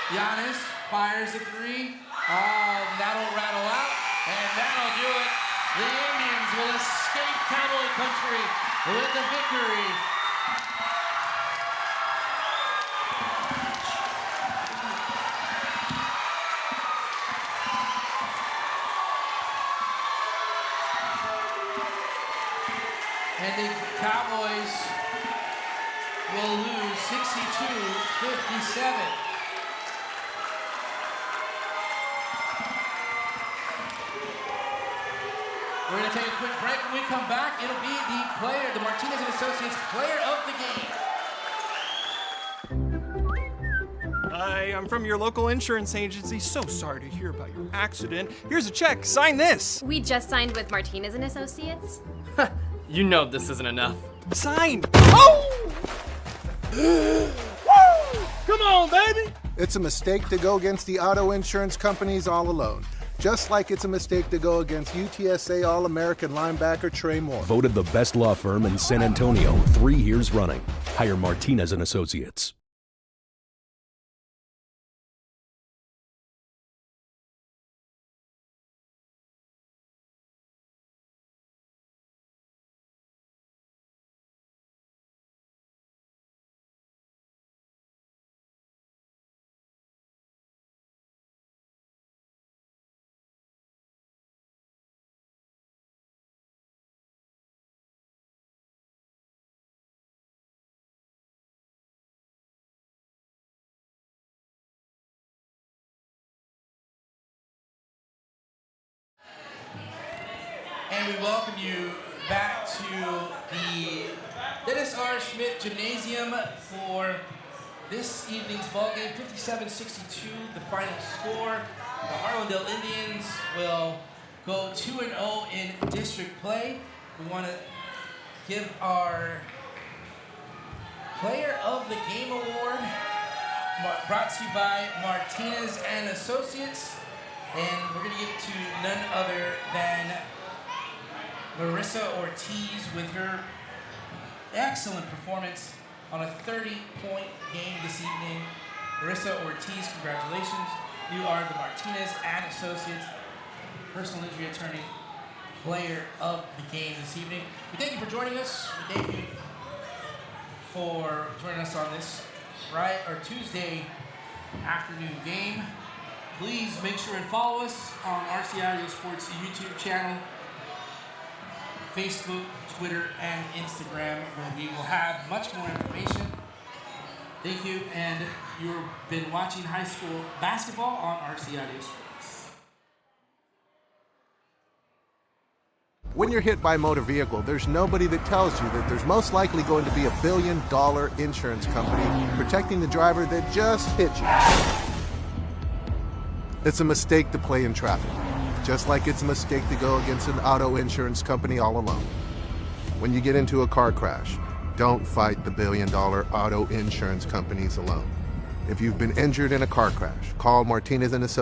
Giannis fires the 3. That'll rattle out. And that'll do it. The Indians will escape Cowboy country with the victory. And the Cowboys will lose 62-57. We're going to take a quick break. When we come back, it'll be the Martinez and Associates player of the game. Hi, I'm from your local insurance agency. So sorry to hear about your accident. Here's a check. Sign this. We just signed with Martinez and Associates. You know this isn't enough. Signed. Oh! Woo! Come on, baby! It's a mistake to go against the auto insurance companies all alone. Just like it's a mistake to go against UTSA All-American linebacker Trey Moore. Voted the best law firm in San Antonio 3 years running. Hire Martinez and Associates. And we welcome you back to the Dennis R. Smith Gymnasium for this evening's ballgame. 57-62, the final score. The Harlandale Indians will go 2-0 in district play. We want to give our Player of the Game Award, brought to you by Martinez and Associates. And we're going to give it to none other than Marissa Ortiz with her excellent performance on a 30-point game this evening. Marissa Ortiz, congratulations. You are the Martinez and Associates personal injury attorney player of the game this evening. We thank you for joining us. We thank you for joining us on this Tuesday afternoon game. Please make sure and follow us on RC Audio Sports YouTube channel, Facebook, Twitter, and Instagram, where we will have much more information. Thank you, and you've been watching high school basketball on RC Audio Sports. When you're hit by a motor vehicle, there's nobody that tells you that there's most likely going to be $1 billion insurance company protecting the driver that just hit you. It's a mistake to play in traffic, just like it's a mistake to go against an auto insurance company all alone. When you get into a car crash, don't fight the $1 billion auto insurance companies alone. If you've been injured in a car crash, call Martinez & Associates